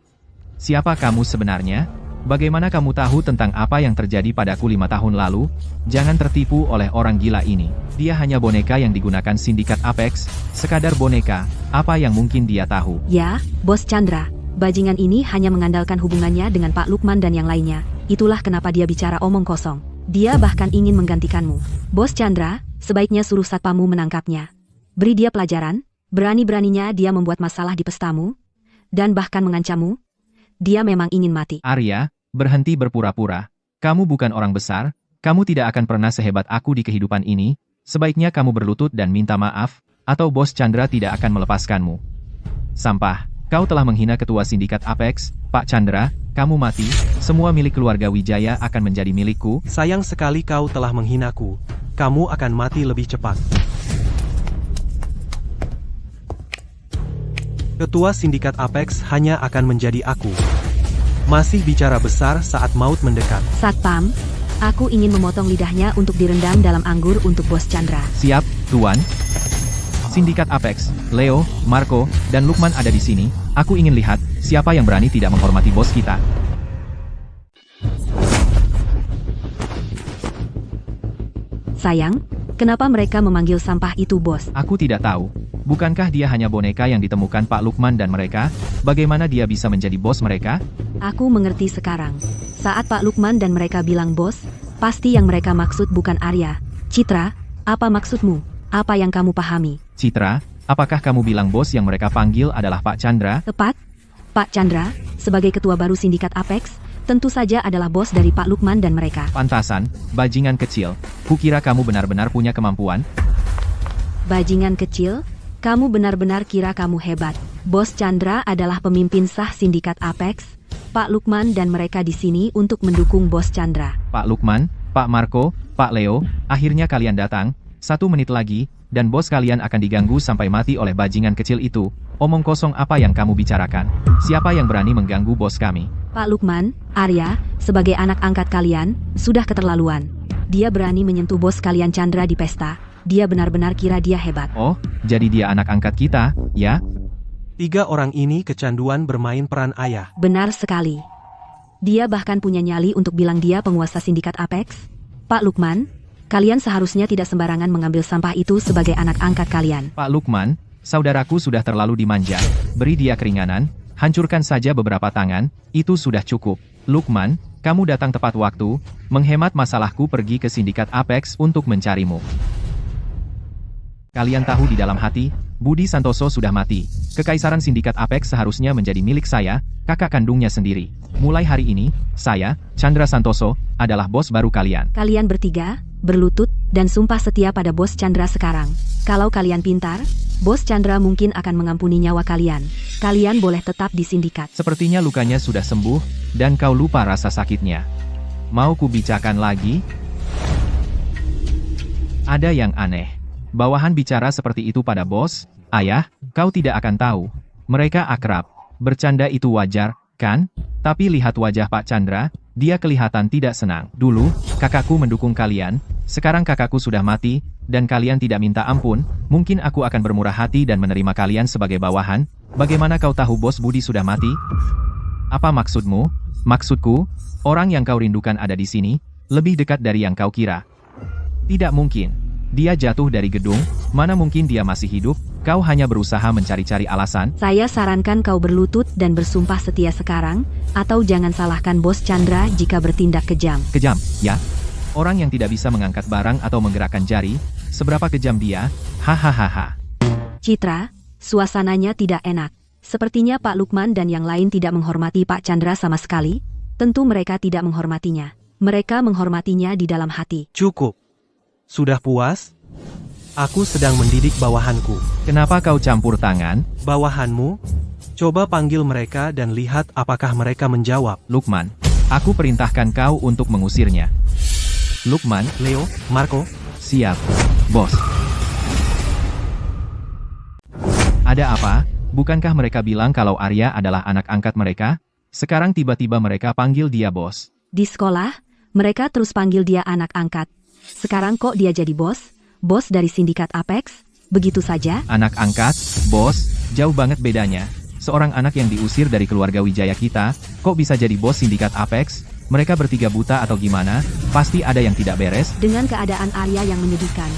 [SPEAKER 1] Siapa kamu sebenarnya? Bagaimana kamu tahu tentang apa yang terjadi padaku 5 tahun lalu? Jangan tertipu oleh orang gila ini. Dia hanya boneka yang digunakan sindikat Apex, sekadar boneka, apa yang mungkin dia tahu?
[SPEAKER 2] Ya, Bos Chandra. Bajingan ini hanya mengandalkan hubungannya dengan Pak Lukman dan yang lainnya. Itulah kenapa dia bicara omong kosong. Dia bahkan ingin menggantikanmu. Bos Chandra, sebaiknya suruh satpammu menangkapnya. Beri dia pelajaran, berani-beraninya dia membuat masalah di pestamu, dan bahkan mengancammu. Dia memang ingin mati.
[SPEAKER 1] Arya, berhenti berpura-pura. Kamu bukan orang besar, kamu tidak akan pernah sehebat aku di kehidupan ini. Sebaiknya kamu berlutut dan minta maaf, atau Bos Chandra tidak akan melepaskanmu. Sampah, kau telah menghina ketua sindikat Apex, Pak Chandra, kamu mati, semua milik keluarga Wijaya akan menjadi milikku.
[SPEAKER 3] Sayang sekali kau telah menghinaku. Kamu akan mati lebih cepat. Ketua sindikat Apex hanya akan menjadi aku. Masih bicara besar saat maut mendekat.
[SPEAKER 2] Satpam, aku ingin memotong lidahnya untuk direndam dalam anggur untuk Bos Chandra.
[SPEAKER 1] Siap, Tuan. Sindikat Apex, Leo, Marco, dan Lukman ada di sini. Aku ingin lihat siapa yang berani tidak menghormati bos kita.
[SPEAKER 2] Sayang, kenapa mereka memanggil sampah itu bos?
[SPEAKER 1] Aku tidak tahu. Bukankah dia hanya boneka yang ditemukan Pak Lukman dan mereka? Bagaimana dia bisa menjadi bos mereka?
[SPEAKER 2] Aku mengerti sekarang. Saat Pak Lukman dan mereka bilang bos, pasti yang mereka maksud bukan Arya. Citra, apa maksudmu? Apa yang kamu pahami?
[SPEAKER 1] Citra, apakah kamu bilang bos yang mereka panggil adalah Pak Chandra?
[SPEAKER 2] Tepat? Pak Chandra, sebagai ketua baru sindikat Apex, tentu saja adalah bos dari Pak Lukman dan mereka.
[SPEAKER 1] Pantasan, bajingan kecil. Kukira kamu benar-benar punya kemampuan.
[SPEAKER 2] Bajingan kecil, kamu benar-benar kira kamu hebat. Bos Chandra adalah pemimpin sah sindikat Apex. Pak Lukman dan mereka di sini untuk mendukung Bos Chandra.
[SPEAKER 1] Pak Lukman, Pak Marco, Pak Leo, akhirnya kalian datang. 1 menit lagi, dan bos kalian akan diganggu sampai mati oleh bajingan kecil itu. Omong kosong apa yang kamu bicarakan? Siapa yang berani mengganggu bos kami?
[SPEAKER 2] Pak Lukman, Arya, sebagai anak angkat kalian, sudah keterlaluan. Dia berani menyentuh bos kalian Chandra di pesta. Dia benar-benar kira dia hebat.
[SPEAKER 1] Oh, jadi dia anak angkat kita, ya?
[SPEAKER 3] 3 orang ini kecanduan bermain peran ayah.
[SPEAKER 2] Benar sekali. Dia bahkan punya nyali untuk bilang dia penguasa sindikat Apex. Pak Lukman, kalian seharusnya tidak sembarangan mengambil sampah itu sebagai anak angkat kalian.
[SPEAKER 1] Pak Lukman, saudaraku sudah terlalu dimanja. Beri dia keringanan, hancurkan saja beberapa tangan, itu sudah cukup. Lukman, kamu datang tepat waktu, menghemat masalahku pergi ke sindikat Apex untuk mencarimu. Kalian tahu di dalam hati, Budi Santoso sudah mati. Kekaisaran sindikat Apex seharusnya menjadi milik saya, kakak kandungnya sendiri. Mulai hari ini, saya, Chandra Santoso, adalah bos baru kalian.
[SPEAKER 2] Kalian bertiga, berlutut, dan sumpah setia pada Bos Chandra sekarang. Kalau kalian pintar, Bos Chandra mungkin akan mengampuni nyawa kalian. Kalian boleh tetap di sindikat.
[SPEAKER 1] Sepertinya lukanya sudah sembuh, dan kau lupa rasa sakitnya. Mau kubicarakan lagi? Ada yang aneh. Bawahan bicara seperti itu pada bos, ayah, kau tidak akan tahu. Mereka akrab. Bercanda itu wajar, kan? Tapi lihat wajah Pak Chandra, dia kelihatan tidak senang. Dulu, kakakku mendukung kalian, sekarang kakakku sudah mati, dan kalian tidak minta ampun, mungkin aku akan bermurah hati dan menerima kalian sebagai bawahan. Bagaimana kau tahu bos Budi sudah mati? Apa maksudmu? Maksudku, orang yang kau rindukan ada di sini, lebih dekat dari yang kau kira. Tidak mungkin. Dia jatuh dari gedung, mana mungkin dia masih hidup, kau hanya berusaha mencari-cari alasan.
[SPEAKER 2] Saya sarankan kau berlutut dan bersumpah setia sekarang, atau jangan salahkan Bos Chandra jika bertindak kejam.
[SPEAKER 1] Kejam, ya? Orang yang tidak bisa mengangkat barang atau menggerakkan jari, seberapa kejam dia? Hahaha.
[SPEAKER 2] Citra, suasananya tidak enak. Sepertinya Pak Lukman dan yang lain tidak menghormati Pak Chandra sama sekali. Tentu mereka tidak menghormatinya. Mereka menghormatinya di dalam hati.
[SPEAKER 3] Cukup. Sudah puas? Aku sedang mendidik bawahanku.
[SPEAKER 1] Kenapa kau campur tangan?
[SPEAKER 3] Bawahanmu? Coba panggil mereka dan lihat apakah mereka menjawab.
[SPEAKER 1] Lukman, Aku perintahkan kau untuk mengusirnya. Lukman,
[SPEAKER 3] Leo, Marco,
[SPEAKER 1] siap, bos. Ada apa? Bukankah mereka bilang kalau Arya adalah anak angkat mereka? Sekarang tiba-tiba mereka panggil dia bos.
[SPEAKER 2] Di sekolah, mereka terus panggil dia anak angkat. Sekarang kok dia jadi bos? Bos dari sindikat Apex? Begitu saja?
[SPEAKER 1] Anak angkat, bos, jauh banget bedanya. Seorang anak yang diusir dari keluarga Wijaya kita, kok bisa jadi bos sindikat Apex? Mereka bertiga buta atau gimana? Pasti ada yang tidak beres.
[SPEAKER 2] Dengan keadaan Arya yang menyedihkan.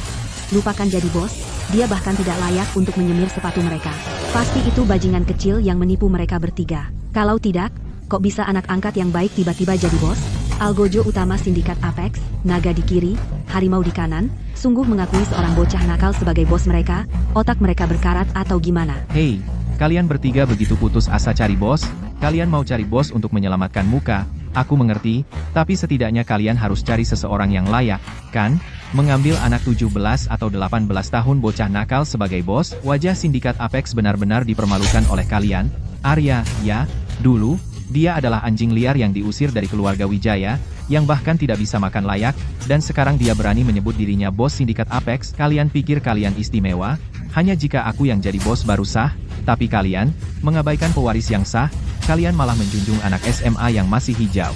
[SPEAKER 2] Lupakan jadi bos, dia bahkan tidak layak untuk menyemir sepatu mereka. Pasti itu bajingan kecil yang menipu mereka bertiga. Kalau tidak, kok bisa anak angkat yang baik tiba-tiba jadi bos? Algojo utama sindikat Apex, naga di kiri, harimau di kanan, sungguh mengakui seorang bocah nakal sebagai bos mereka, otak mereka berkarat atau gimana?
[SPEAKER 1] Hei, kalian bertiga begitu putus asa cari bos? Kalian mau cari bos untuk menyelamatkan muka? Aku mengerti, tapi setidaknya kalian harus cari seseorang yang layak, kan? Mengambil anak 17 atau 18 tahun bocah nakal sebagai bos, wajah sindikat Apex benar-benar dipermalukan oleh kalian. Arya, ya, dulu, dia adalah anjing liar yang diusir dari keluarga Wijaya, yang bahkan tidak bisa makan layak, dan sekarang dia berani menyebut dirinya bos sindikat Apex. Kalian pikir kalian istimewa? Hanya jika aku yang jadi bos baru sah, tapi kalian, mengabaikan pewaris yang sah, kalian malah menjunjung anak SMA yang masih hijau.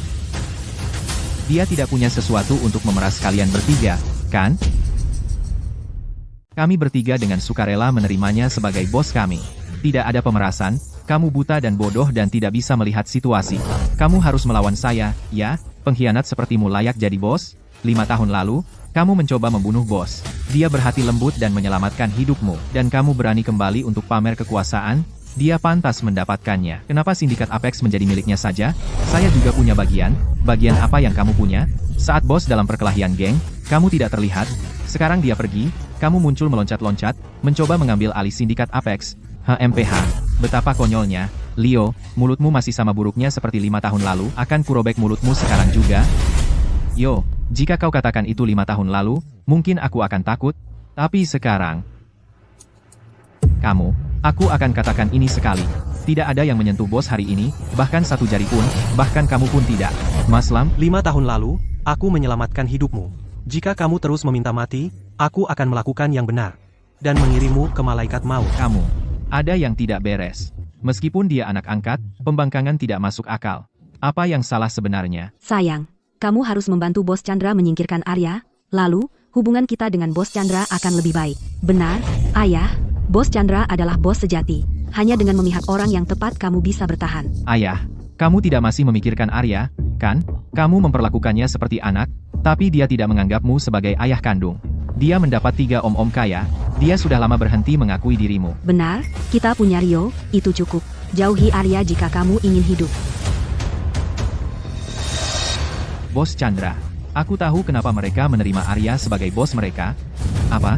[SPEAKER 1] Dia tidak punya sesuatu untuk memeras kalian bertiga, kan? Kami bertiga dengan sukarela menerimanya sebagai bos kami. Tidak ada pemerasan, kamu buta dan bodoh dan tidak bisa melihat situasi. Kamu harus melawan saya, ya? Pengkhianat sepertimu layak jadi bos? 5 tahun lalu, kamu mencoba membunuh bos. Dia berhati lembut dan menyelamatkan hidupmu, dan kamu berani kembali untuk pamer kekuasaan? Dia pantas mendapatkannya. Kenapa sindikat Apex menjadi miliknya saja? Saya juga punya bagian. Bagian apa yang kamu punya? Saat bos dalam perkelahian geng, kamu tidak terlihat. Sekarang dia pergi, kamu muncul meloncat-loncat, mencoba mengambil alih sindikat Apex. HMPH. Betapa konyolnya. Leo, mulutmu masih sama buruknya seperti 5 tahun lalu. Akan kurobek mulutmu sekarang juga. Yo, jika kau katakan itu 5 tahun lalu, mungkin aku akan takut. Tapi sekarang... Aku akan katakan ini sekali. Tidak ada yang menyentuh bos hari ini, bahkan satu jari pun, bahkan kamu pun tidak. Mas Lam,
[SPEAKER 3] 5 tahun lalu, aku menyelamatkan hidupmu. Jika kamu terus meminta mati, aku akan melakukan yang benar. Dan mengirimmu ke malaikat maut.
[SPEAKER 1] kamu. Ada yang tidak beres. Meskipun dia anak angkat, pembangkangan tidak masuk akal. Apa yang salah sebenarnya?
[SPEAKER 2] Sayang, kamu harus membantu bos Chandra menyingkirkan Arya, lalu, hubungan kita dengan bos Chandra akan lebih baik. Benar, ayah? Bos Chandra adalah bos sejati. Hanya dengan memihak orang yang tepat kamu bisa bertahan.
[SPEAKER 1] Ayah, kamu tidak masih memikirkan Arya, kan? Kamu memperlakukannya seperti anak, tapi dia tidak menganggapmu sebagai ayah kandung. Dia mendapat 3 om-om kaya, dia sudah lama berhenti mengakui dirimu.
[SPEAKER 2] Benar, kita punya Rio, itu cukup. Jauhi Arya jika kamu ingin hidup.
[SPEAKER 1] Bos Chandra, aku tahu kenapa mereka menerima Arya sebagai bos mereka. Apa?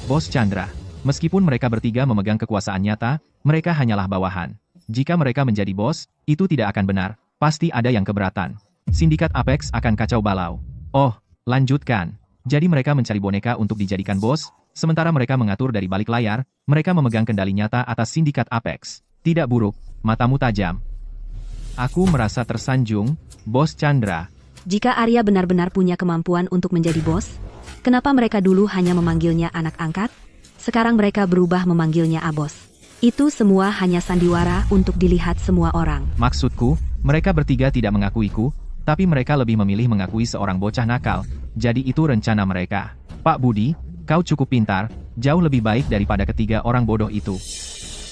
[SPEAKER 1] Bos Chandra, meskipun mereka bertiga memegang kekuasaan nyata, mereka hanyalah bawahan. Jika mereka menjadi bos, itu tidak akan benar, pasti ada yang keberatan. Sindikat Apex akan kacau balau. Oh, lanjutkan. Jadi mereka mencari boneka untuk dijadikan bos, sementara mereka mengatur dari balik layar, mereka memegang kendali nyata atas sindikat Apex. Tidak buruk, matamu tajam. Aku merasa tersanjung, Bos Chandra.
[SPEAKER 2] Jika Arya benar-benar punya kemampuan untuk menjadi bos, kenapa mereka dulu hanya memanggilnya anak angkat? Sekarang mereka berubah memanggilnya Abos. Itu semua hanya sandiwara untuk dilihat semua orang.
[SPEAKER 1] Maksudku, mereka bertiga tidak mengakuiku, tapi mereka lebih memilih mengakui seorang bocah nakal. Jadi itu rencana mereka. Pak Budi, kau cukup pintar, jauh lebih baik daripada ketiga orang bodoh itu.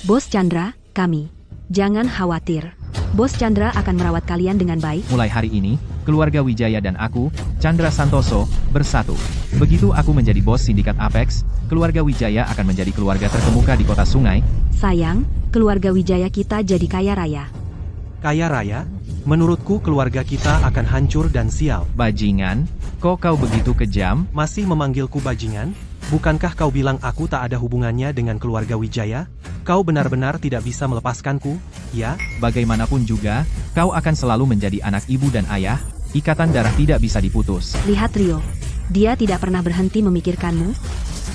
[SPEAKER 2] Bos Chandra, kami. Jangan khawatir. Bos Chandra akan merawat kalian dengan baik.
[SPEAKER 1] Mulai hari ini, keluarga Wijaya dan aku, Chandra Santoso, bersatu. Begitu aku menjadi bos sindikat Apex, keluarga Wijaya akan menjadi keluarga terkemuka di kota Sungai.
[SPEAKER 2] Sayang, keluarga Wijaya kita jadi kaya raya.
[SPEAKER 3] Kaya raya? Menurutku keluarga kita akan hancur dan sial.
[SPEAKER 1] Bajingan, kok kau begitu kejam?
[SPEAKER 3] Masih memanggilku bajingan? Bukankah kau bilang aku tak ada hubungannya dengan keluarga Wijaya? Kau benar-benar tidak bisa melepaskanku, ya?
[SPEAKER 1] Bagaimanapun juga, kau akan selalu menjadi anak ibu dan ayah, ikatan darah tidak bisa diputus.
[SPEAKER 2] Lihat Rio, dia tidak pernah berhenti memikirkanmu.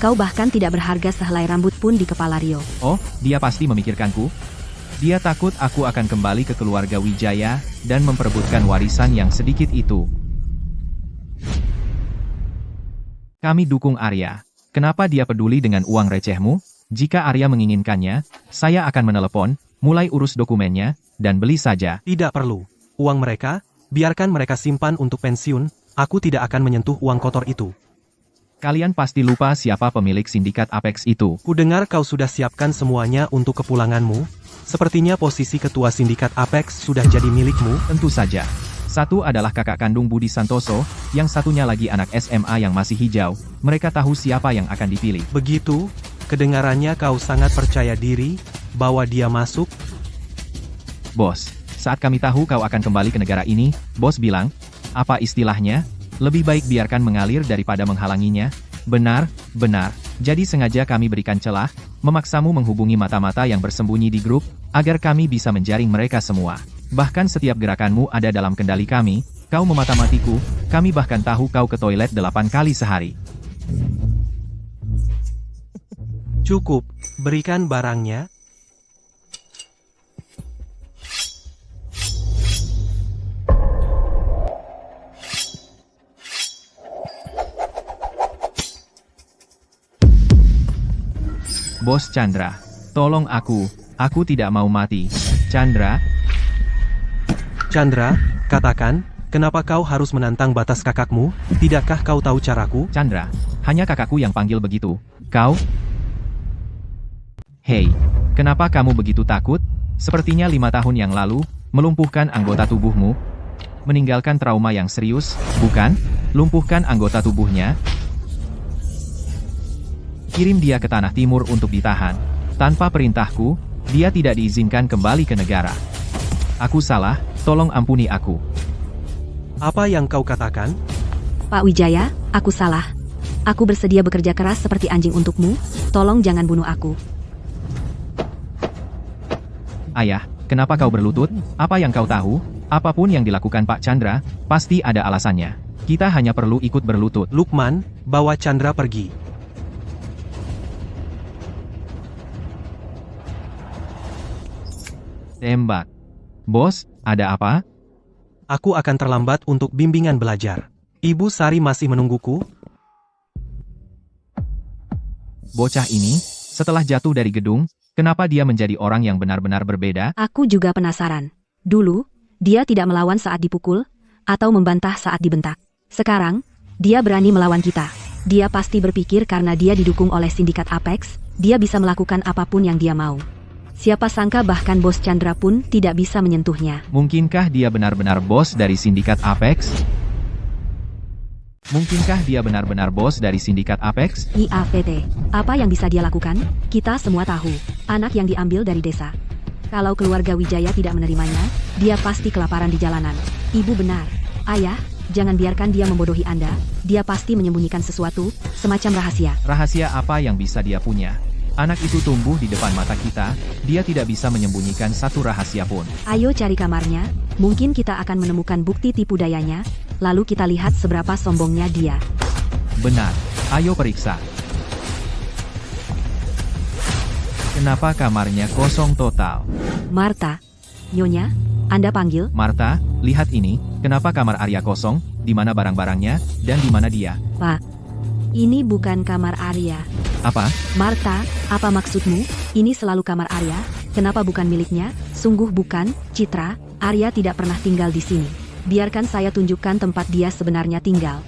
[SPEAKER 2] Kau bahkan tidak berharga sehelai rambut pun di kepala Rio.
[SPEAKER 1] Oh, dia pasti memikirkanku. Dia takut aku akan kembali ke keluarga Wijaya, dan memperebutkan warisan yang sedikit itu. Kami dukung Arya. Kenapa dia peduli dengan uang recehmu? Jika Arya menginginkannya, saya akan menelepon, mulai urus dokumennya, dan beli saja.
[SPEAKER 3] Tidak perlu. Uang mereka, biarkan mereka simpan untuk pensiun, aku tidak akan menyentuh uang kotor itu.
[SPEAKER 1] Kalian pasti lupa siapa pemilik sindikat Apex itu.
[SPEAKER 3] Kudengar kau sudah siapkan semuanya untuk kepulanganmu. Sepertinya posisi ketua sindikat Apex sudah jadi milikmu.
[SPEAKER 1] Tentu saja. Satu adalah kakak kandung Budi Santoso, yang satunya lagi anak SMA yang masih hijau. Mereka tahu siapa yang akan dipilih.
[SPEAKER 3] Begitu, kedengarannya kau sangat percaya diri, bahwa dia masuk.
[SPEAKER 1] Bos, saat kami tahu kau akan kembali ke negara ini, bos bilang, apa istilahnya? Lebih baik biarkan mengalir daripada menghalanginya. Benar, benar. Jadi sengaja kami berikan celah, memaksamu menghubungi mata-mata yang bersembunyi di grup, agar kami bisa menjaring mereka semua. Bahkan setiap gerakanmu ada dalam kendali kami, kau memata-matiku, kami bahkan tahu kau ke toilet 8 kali sehari.
[SPEAKER 3] Cukup, berikan barangnya.
[SPEAKER 1] Bos Chandra, tolong aku tidak mau mati. Chandra,
[SPEAKER 3] Katakan, kenapa kau harus menantang batas kakakmu? Tidakkah kau tahu caraku?
[SPEAKER 1] Chandra, hanya kakakku yang panggil begitu. Kau? Hei, kenapa kamu begitu takut? Sepertinya 5 tahun yang lalu, melumpuhkan anggota tubuhmu. Meninggalkan trauma yang serius, bukan? Lumpuhkan anggota tubuhnya. Kirim dia ke Tanah Timur untuk ditahan. Tanpa perintahku, dia tidak diizinkan kembali ke negara. Aku salah, tolong ampuni aku.
[SPEAKER 3] Apa yang kau katakan?
[SPEAKER 2] Pak Wijaya, aku salah. Aku bersedia bekerja keras seperti anjing untukmu, tolong jangan bunuh aku.
[SPEAKER 1] Ayah, kenapa kau berlutut? Apa yang kau tahu? Apapun yang dilakukan Pak Chandra, pasti ada alasannya. Kita hanya perlu ikut berlutut.
[SPEAKER 3] Lukman, bawa Chandra pergi.
[SPEAKER 1] Tembak. Bos, ada apa?
[SPEAKER 3] Aku akan terlambat untuk bimbingan belajar. Ibu Sari masih menungguku?
[SPEAKER 1] Bocah ini, setelah jatuh dari gedung, kenapa dia menjadi orang yang benar-benar berbeda?
[SPEAKER 2] Aku juga penasaran. Dulu, dia tidak melawan saat dipukul, atau membantah saat dibentak. Sekarang, dia berani melawan kita. Dia pasti berpikir karena dia didukung oleh sindikat Apex, dia bisa melakukan apapun yang dia mau. Siapa sangka bahkan bos Chandra pun tidak bisa menyentuhnya.
[SPEAKER 1] Mungkinkah dia benar-benar bos dari sindikat Apex? Mungkinkah dia benar-benar bos dari sindikat Apex?
[SPEAKER 2] IAVT, apa yang bisa dia lakukan? Kita semua tahu, anak yang diambil dari desa. Kalau keluarga Wijaya tidak menerimanya, dia pasti kelaparan di jalanan. Ibu benar. Ayah, jangan biarkan dia membodohi Anda, dia pasti menyembunyikan sesuatu, semacam rahasia.
[SPEAKER 1] Rahasia apa yang bisa dia punya? Anak itu tumbuh di depan mata kita, dia tidak bisa menyembunyikan satu rahasia pun.
[SPEAKER 2] Ayo cari kamarnya, mungkin kita akan menemukan bukti tipu dayanya, lalu kita lihat seberapa sombongnya dia.
[SPEAKER 1] Benar, ayo periksa. Kenapa kamarnya kosong total?
[SPEAKER 2] Marta, Nyonya, Anda panggil?
[SPEAKER 1] Marta, lihat ini, kenapa kamar Arya kosong, di mana barang-barangnya, dan di mana dia?
[SPEAKER 2] Pak, ini bukan kamar Arya.
[SPEAKER 1] Apa?
[SPEAKER 2] Marta, apa maksudmu? Ini selalu kamar Arya, kenapa bukan miliknya? Sungguh bukan, Citra, Arya tidak pernah tinggal di sini. Biarkan saya tunjukkan tempat dia sebenarnya tinggal.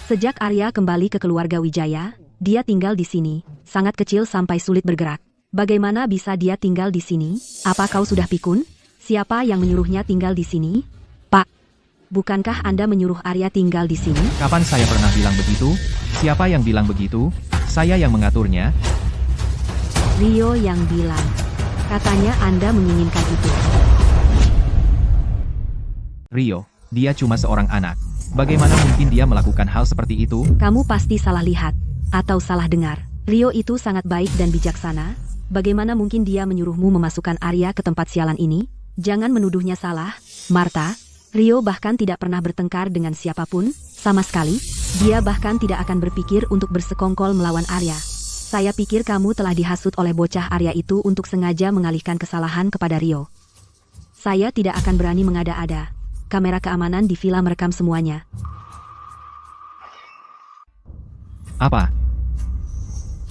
[SPEAKER 2] Sejak Arya kembali ke keluarga Wijaya, dia tinggal di sini, sangat kecil sampai sulit bergerak. Bagaimana bisa dia tinggal di sini? Apa kau sudah pikun? Siapa yang menyuruhnya tinggal di sini? Pak, bukankah Anda menyuruh Arya tinggal di sini?
[SPEAKER 1] Kapan saya pernah bilang begitu? Siapa yang bilang begitu? Saya yang mengaturnya.
[SPEAKER 2] Rio yang bilang. Katanya Anda menginginkan itu.
[SPEAKER 1] Rio, dia cuma seorang anak. Bagaimana mungkin dia melakukan hal seperti itu?
[SPEAKER 2] Kamu pasti salah lihat, atau salah dengar. Rio itu sangat baik dan bijaksana. Bagaimana mungkin dia menyuruhmu memasukkan Arya ke tempat sialan ini? Jangan menuduhnya salah, Marta. Rio bahkan tidak pernah bertengkar dengan siapapun, sama sekali. Dia bahkan tidak akan berpikir untuk bersekongkol melawan Arya. Saya pikir kamu telah dihasut oleh bocah Arya itu untuk sengaja mengalihkan kesalahan kepada Rio. Saya tidak akan berani mengada-ada. Kamera keamanan di villa merekam semuanya.
[SPEAKER 1] Apa?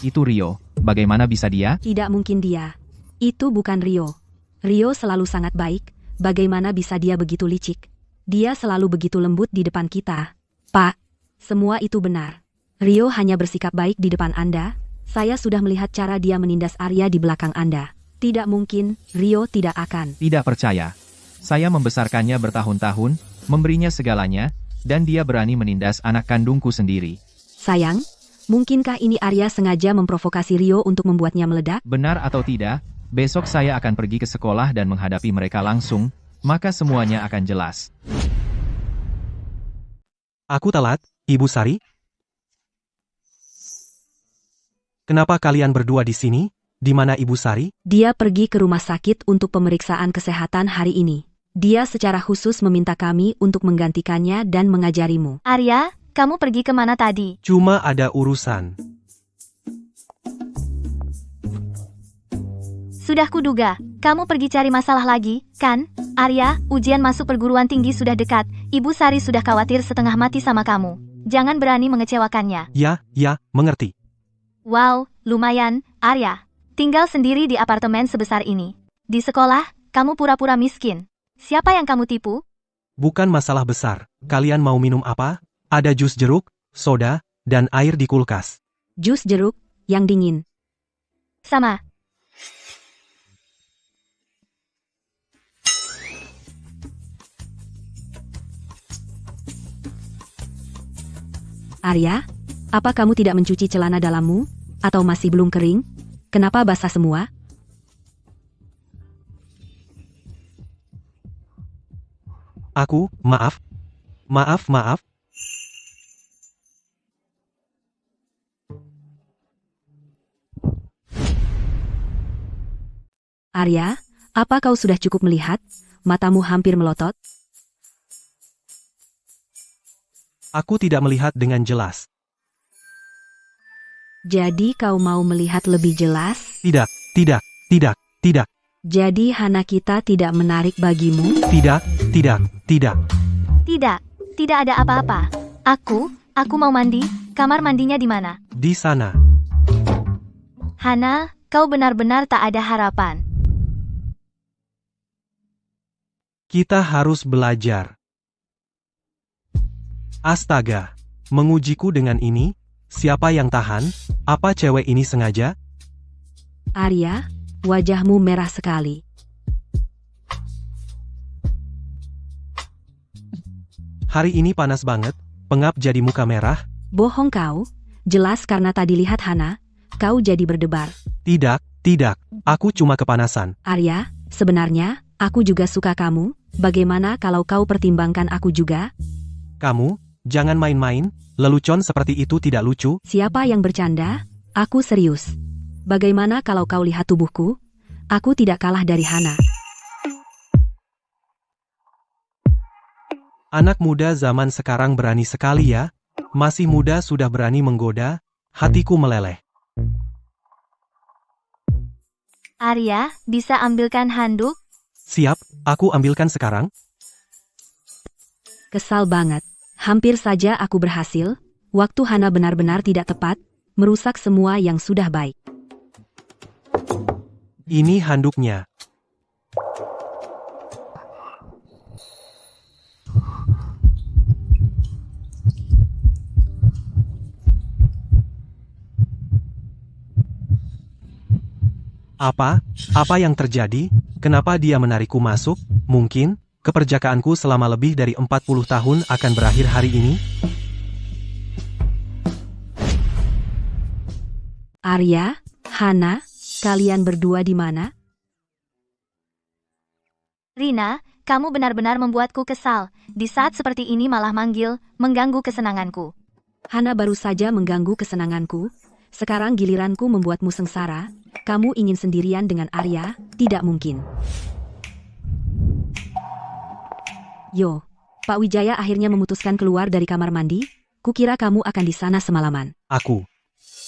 [SPEAKER 1] Itu Rio. Bagaimana bisa dia?
[SPEAKER 2] Tidak mungkin dia. Itu bukan Rio. Rio selalu sangat baik. Bagaimana bisa dia begitu licik? Dia selalu begitu lembut di depan kita. Pak, semua itu benar. Rio hanya bersikap baik di depan Anda. Saya sudah melihat cara dia menindas Arya di belakang Anda. Tidak mungkin, Rio tidak akan.
[SPEAKER 1] Tidak percaya. Saya membesarkannya bertahun-tahun, memberinya segalanya, dan dia berani menindas anak kandungku sendiri.
[SPEAKER 2] Sayang, mungkinkah ini Arya sengaja memprovokasi Rio untuk membuatnya meledak?
[SPEAKER 1] Benar atau tidak, besok saya akan pergi ke sekolah dan menghadapi mereka langsung, maka semuanya akan jelas.
[SPEAKER 3] Aku telat, Ibu Sari. Kenapa kalian berdua di sini? Di mana Ibu Sari?
[SPEAKER 2] Dia pergi ke rumah sakit untuk pemeriksaan kesehatan hari ini. Dia secara khusus meminta kami untuk menggantikannya dan mengajarimu.
[SPEAKER 4] Arya, kamu pergi kemana tadi?
[SPEAKER 3] Cuma ada urusan.
[SPEAKER 4] Sudah kuduga, kamu pergi cari masalah lagi, kan? Arya, ujian masuk perguruan tinggi sudah dekat. Ibu Sari sudah khawatir setengah mati sama kamu. Jangan berani mengecewakannya.
[SPEAKER 3] Ya, mengerti.
[SPEAKER 4] Wow, lumayan, Arya. Tinggal sendiri di apartemen sebesar ini. Di sekolah, kamu pura-pura miskin. Siapa yang kamu tipu?
[SPEAKER 3] Bukan masalah besar. Kalian mau minum apa? Ada jus jeruk, soda, dan air di kulkas.
[SPEAKER 2] Jus jeruk, yang dingin.
[SPEAKER 4] Sama.
[SPEAKER 2] Arya, apa kamu tidak mencuci celana dalammu? Atau masih belum kering? Kenapa basah semua?
[SPEAKER 3] Aku, maaf.
[SPEAKER 2] Arya, apa kau sudah cukup melihat? Matamu hampir melotot.
[SPEAKER 3] Aku tidak melihat dengan jelas.
[SPEAKER 2] Jadi kau mau melihat lebih jelas?
[SPEAKER 3] Tidak.
[SPEAKER 2] Jadi Hana kita tidak menarik bagimu?
[SPEAKER 3] Tidak.
[SPEAKER 4] Tidak, tidak ada apa-apa. Aku mau mandi. Kamar mandinya di mana?
[SPEAKER 3] Di sana.
[SPEAKER 4] Hana, kau benar-benar tak ada harapan.
[SPEAKER 3] Kita harus belajar. Astaga, mengujiku dengan ini? Siapa yang tahan? Apa cewek ini sengaja?
[SPEAKER 2] Arya, wajahmu merah sekali.
[SPEAKER 3] Hari ini panas banget, pengap jadi muka merah.
[SPEAKER 2] Bohong kau, jelas karena tadi lihat Hana, kau jadi berdebar.
[SPEAKER 3] Tidak, aku cuma kepanasan.
[SPEAKER 2] Arya, sebenarnya, aku juga suka kamu, bagaimana kalau kau pertimbangkan aku juga?
[SPEAKER 3] Kamu, jangan main-main, lelucon seperti itu tidak lucu.
[SPEAKER 2] Siapa yang bercanda? Aku serius. Bagaimana kalau kau lihat tubuhku? Aku tidak kalah dari Hana.
[SPEAKER 3] Anak muda zaman sekarang berani sekali ya. Masih muda sudah berani menggoda, hatiku meleleh.
[SPEAKER 4] Arya, bisa ambilkan handuk?
[SPEAKER 3] Siap, aku ambilkan sekarang.
[SPEAKER 2] Kesal banget. Hampir saja aku berhasil. Waktu Hana benar-benar tidak tepat, merusak semua yang sudah baik.
[SPEAKER 3] Ini handuknya. Apa yang terjadi? Kenapa dia menarikku masuk? Mungkin, keperjakaanku selama lebih dari 40 tahun akan berakhir hari ini?
[SPEAKER 2] Arya, Hana, kalian berdua di mana?
[SPEAKER 4] Rina, kamu benar-benar membuatku kesal. Di saat seperti ini malah manggil, mengganggu kesenanganku.
[SPEAKER 2] Hana baru saja mengganggu kesenanganku. Sekarang giliranku membuatmu sengsara. Kamu ingin sendirian dengan Arya? Tidak mungkin. Yo, Pak Wijaya akhirnya memutuskan keluar dari kamar mandi. Kukira kamu akan di sana semalaman.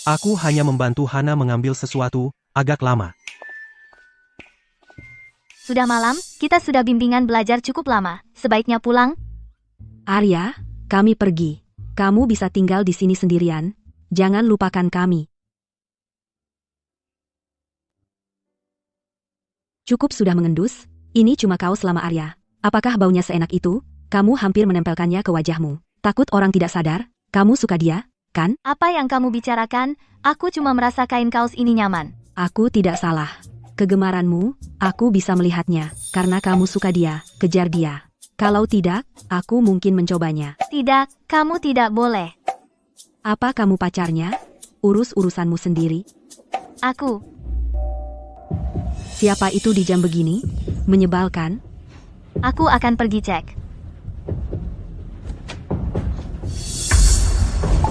[SPEAKER 3] Aku hanya membantu Hana mengambil sesuatu, agak lama.
[SPEAKER 4] Sudah malam, kita sudah bimbingan belajar cukup lama. Sebaiknya pulang.
[SPEAKER 2] Arya, kami pergi. Kamu bisa tinggal di sini sendirian. Jangan lupakan kami. Cukup sudah mengendus. Ini cuma kaos lama Arya. Apakah baunya seenak itu? Kamu hampir menempelkannya ke wajahmu. Takut orang tidak sadar? Kamu suka dia, kan?
[SPEAKER 4] Apa yang kamu bicarakan? Aku cuma merasa kain kaos ini nyaman.
[SPEAKER 2] Aku tidak salah. Kegemaranmu, aku bisa melihatnya. Karena kamu suka dia, kejar dia. Kalau tidak, aku mungkin mencobanya.
[SPEAKER 4] Tidak, kamu tidak boleh.
[SPEAKER 2] Apa kamu pacarnya? Urus urusanmu sendiri.
[SPEAKER 4] Aku.
[SPEAKER 2] Siapa itu di jam begini? Menyebalkan.
[SPEAKER 4] Aku akan pergi cek.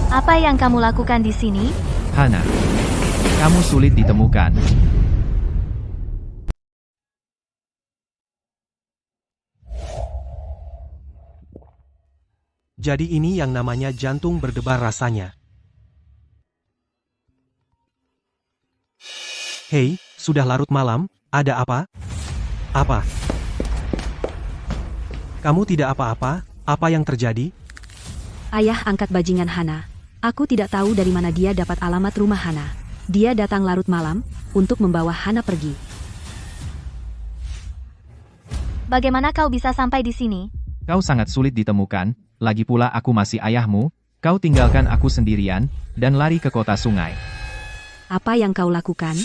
[SPEAKER 4] Apa yang kamu lakukan di sini?
[SPEAKER 1] Hana, kamu sulit ditemukan.
[SPEAKER 3] Jadi ini yang namanya jantung berdebar rasanya. Hei, sudah larut malam, ada apa? Apa? Kamu tidak apa-apa, apa yang terjadi?
[SPEAKER 2] Ayah angkat bajingan Hana. Aku tidak tahu dari mana dia dapat alamat rumah Hana. Dia datang larut malam, untuk membawa Hana pergi.
[SPEAKER 4] Bagaimana kau bisa sampai di sini?
[SPEAKER 1] Kau sangat sulit ditemukan, lagi pula aku masih ayahmu, kau tinggalkan aku sendirian, dan lari ke kota sungai.
[SPEAKER 2] Apa yang kau lakukan?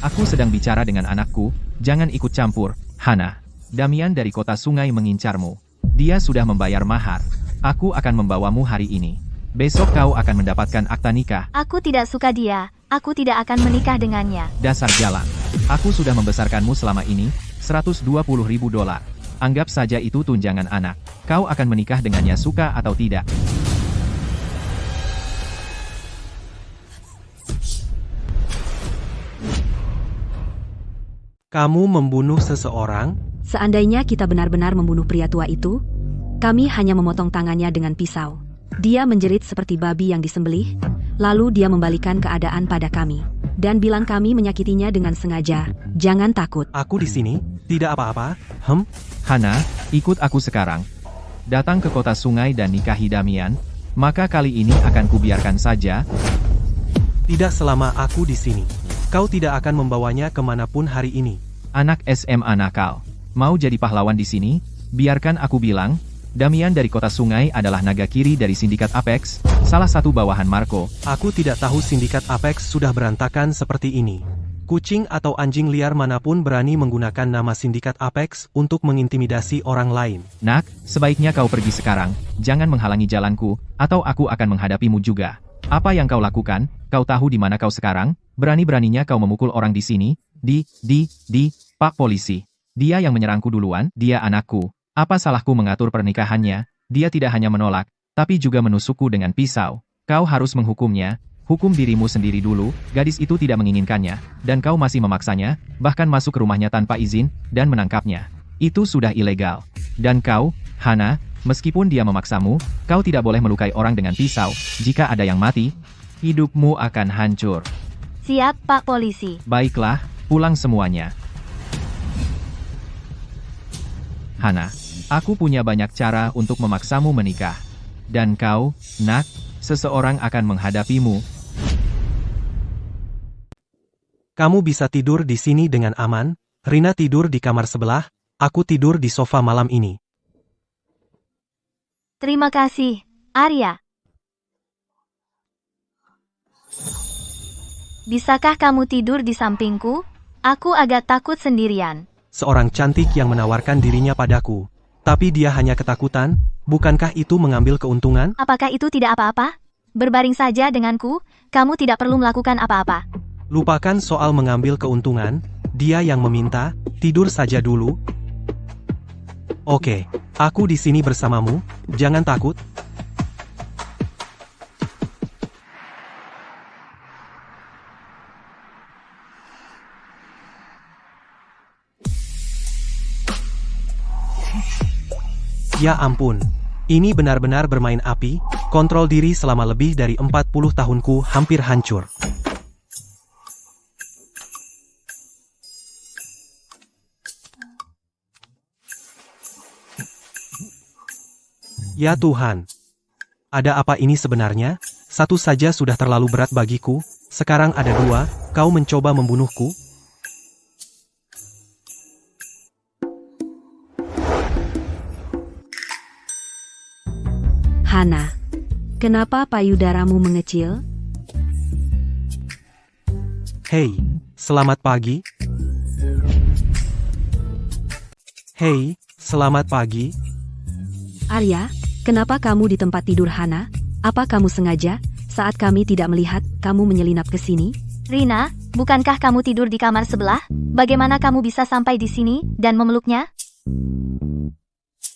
[SPEAKER 1] Aku sedang bicara dengan anakku, jangan ikut campur, Hana. Damian dari kota sungai mengincarmu. Dia sudah membayar mahar. Aku akan membawamu hari ini. Besok kau akan mendapatkan akta nikah.
[SPEAKER 4] Aku tidak suka dia. Aku tidak akan menikah dengannya.
[SPEAKER 1] Dasar jalan. Aku sudah membesarkanmu selama ini, $120.000. Anggap saja itu tunjangan anak. Kau akan menikah dengannya suka atau tidak.
[SPEAKER 3] Kamu membunuh seseorang?
[SPEAKER 2] Seandainya kita benar-benar membunuh pria tua itu, kami hanya memotong tangannya dengan pisau. Dia menjerit seperti babi yang disembelih, lalu dia membalikan keadaan pada kami, dan bilang kami menyakitinya dengan sengaja. Jangan takut.
[SPEAKER 3] Aku di sini, tidak apa-apa,
[SPEAKER 1] Hana, ikut aku sekarang. Datang ke kota sungai dan nikahi Damian, maka kali ini akan kubiarkan saja.
[SPEAKER 3] Tidak selama aku di sini. Kau tidak akan membawanya kemanapun hari ini.
[SPEAKER 1] Anak SMA nakal. Mau jadi pahlawan di sini? Biarkan aku bilang, Damian dari kota sungai adalah naga kiri dari sindikat Apex, salah satu bawahan Marco.
[SPEAKER 3] Aku tidak tahu sindikat Apex sudah berantakan seperti ini. Kucing atau anjing liar manapun berani menggunakan nama sindikat Apex untuk mengintimidasi orang lain.
[SPEAKER 1] Nak, sebaiknya kau pergi sekarang, jangan menghalangi jalanku, atau aku akan menghadapimu juga. Apa yang kau lakukan? Kau tahu di mana kau sekarang? Berani-beraninya kau memukul orang di sini? Pak Polisi. Dia yang menyerangku duluan, dia anakku. Apa salahku mengatur pernikahannya? Dia tidak hanya menolak, tapi juga menusukku dengan pisau. Kau harus menghukumnya. Hukum dirimu sendiri dulu, gadis itu tidak menginginkannya, dan kau masih memaksanya, bahkan masuk ke rumahnya tanpa izin, dan menangkapnya. Itu sudah ilegal. Dan kau, Hana, meskipun dia memaksamu, kau tidak boleh melukai orang dengan pisau. Jika ada yang mati, hidupmu akan hancur.
[SPEAKER 4] Siap, Pak Polisi.
[SPEAKER 1] Baiklah, pulang semuanya. Hana, aku punya banyak cara untuk memaksamu menikah. Dan kau, nak, seseorang akan menghadapimu.
[SPEAKER 3] Kamu bisa tidur di sini dengan aman, Rina tidur di kamar sebelah, aku tidur di sofa malam ini.
[SPEAKER 4] Terima kasih, Arya. Bisakah kamu tidur di sampingku? Aku agak takut sendirian.
[SPEAKER 3] Seorang cantik yang menawarkan dirinya padaku. Tapi dia hanya ketakutan, bukankah itu mengambil keuntungan?
[SPEAKER 4] Apakah itu tidak apa-apa? Berbaring saja denganku, kamu tidak perlu melakukan apa-apa.
[SPEAKER 3] Lupakan soal mengambil keuntungan, dia yang meminta, tidur saja dulu. Oke, aku di sini bersamamu, jangan takut. Ya ampun, ini benar-benar bermain api. Kontrol diri selama lebih dari 40 tahunku hampir hancur. Ya Tuhan. Ada apa ini sebenarnya? Satu saja sudah terlalu berat bagiku, sekarang ada dua, kau mencoba membunuhku?
[SPEAKER 2] Hana, kenapa payudaramu mengecil?
[SPEAKER 3] Hei, selamat pagi. Hei, selamat pagi.
[SPEAKER 2] Arya, kenapa kamu di tempat tidur Hana? Apa kamu sengaja, saat kami tidak melihat, kamu menyelinap ke sini?
[SPEAKER 4] Rina, bukankah kamu tidur di kamar sebelah? Bagaimana kamu bisa sampai di sini dan memeluknya?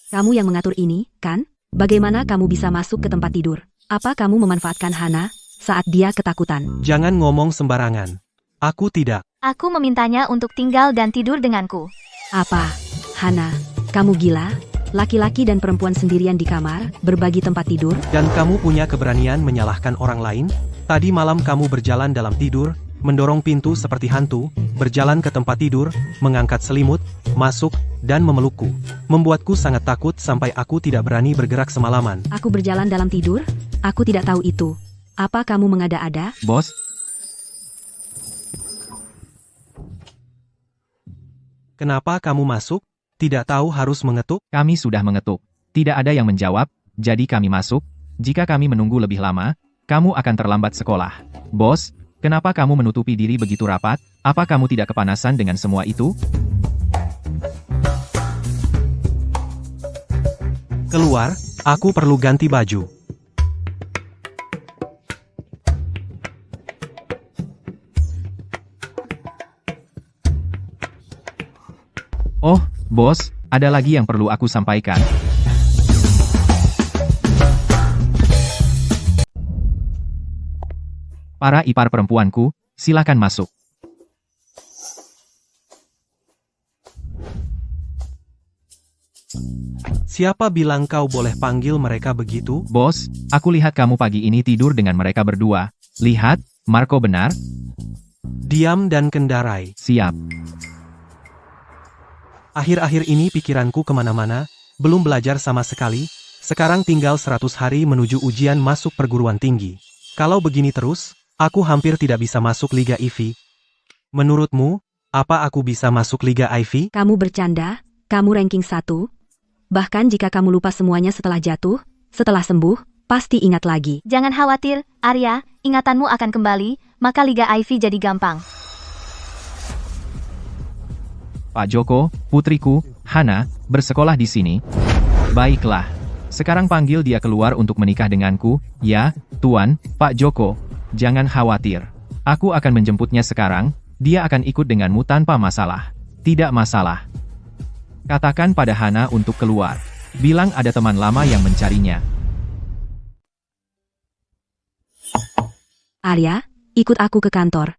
[SPEAKER 2] Kamu yang mengatur ini, kan? Bagaimana kamu bisa masuk ke tempat tidur? Apa kamu memanfaatkan Hana saat dia ketakutan?
[SPEAKER 3] Jangan ngomong sembarangan. Aku tidak.
[SPEAKER 4] Aku memintanya untuk tinggal dan tidur denganku.
[SPEAKER 2] Apa? Hana, kamu gila? Laki-laki dan perempuan sendirian di kamar, berbagi tempat tidur?
[SPEAKER 3] Dan kamu punya keberanian menyalahkan orang lain? Tadi malam kamu berjalan dalam tidur, mendorong pintu seperti hantu, berjalan ke tempat tidur, mengangkat selimut, masuk, dan memelukku. Membuatku sangat takut sampai aku tidak berani bergerak semalaman.
[SPEAKER 2] Aku berjalan dalam tidur? Aku tidak tahu itu. Apa kamu mengada-ada?
[SPEAKER 1] Bos,
[SPEAKER 3] Kenapa kamu masuk? Tidak tahu harus mengetuk?
[SPEAKER 1] kami sudah mengetuk. Tidak ada yang menjawab, jadi kami masuk. Jika kami menunggu lebih lama, kamu akan terlambat sekolah. Bos, kenapa kamu menutupi diri begitu rapat? Apa kamu tidak kepanasan dengan semua itu?
[SPEAKER 3] Keluar, aku perlu ganti baju.
[SPEAKER 1] Oh, bos, ada lagi yang perlu aku sampaikan. Para ipar perempuanku, silakan masuk.
[SPEAKER 3] Siapa bilang kau boleh panggil mereka begitu?
[SPEAKER 1] Bos, aku lihat kamu pagi ini tidur dengan mereka berdua. Lihat, Marco benar?
[SPEAKER 3] Diam dan kendarai.
[SPEAKER 1] Siap.
[SPEAKER 3] Akhir-akhir ini pikiranku kemana-mana, belum belajar sama sekali, sekarang tinggal 100 hari menuju ujian masuk perguruan tinggi. Kalau begini terus, aku hampir tidak bisa masuk Liga IV. Menurutmu, apa aku bisa masuk Liga IV?
[SPEAKER 2] Kamu bercanda? Kamu ranking 1? Bahkan jika kamu lupa semuanya setelah jatuh, setelah sembuh, pasti ingat lagi.
[SPEAKER 4] Jangan khawatir, Arya, ingatanmu akan kembali, maka Liga IV jadi gampang.
[SPEAKER 1] Pak Joko, putriku, Hana, bersekolah di sini. Baiklah. Sekarang panggil dia keluar untuk menikah denganku, ya, Tuan, Pak Joko. Jangan khawatir. Aku akan menjemputnya sekarang, dia akan ikut denganmu tanpa masalah. Tidak masalah. Katakan pada Hana untuk keluar. Bilang ada teman lama yang mencarinya.
[SPEAKER 2] Arya, ikut aku ke kantor.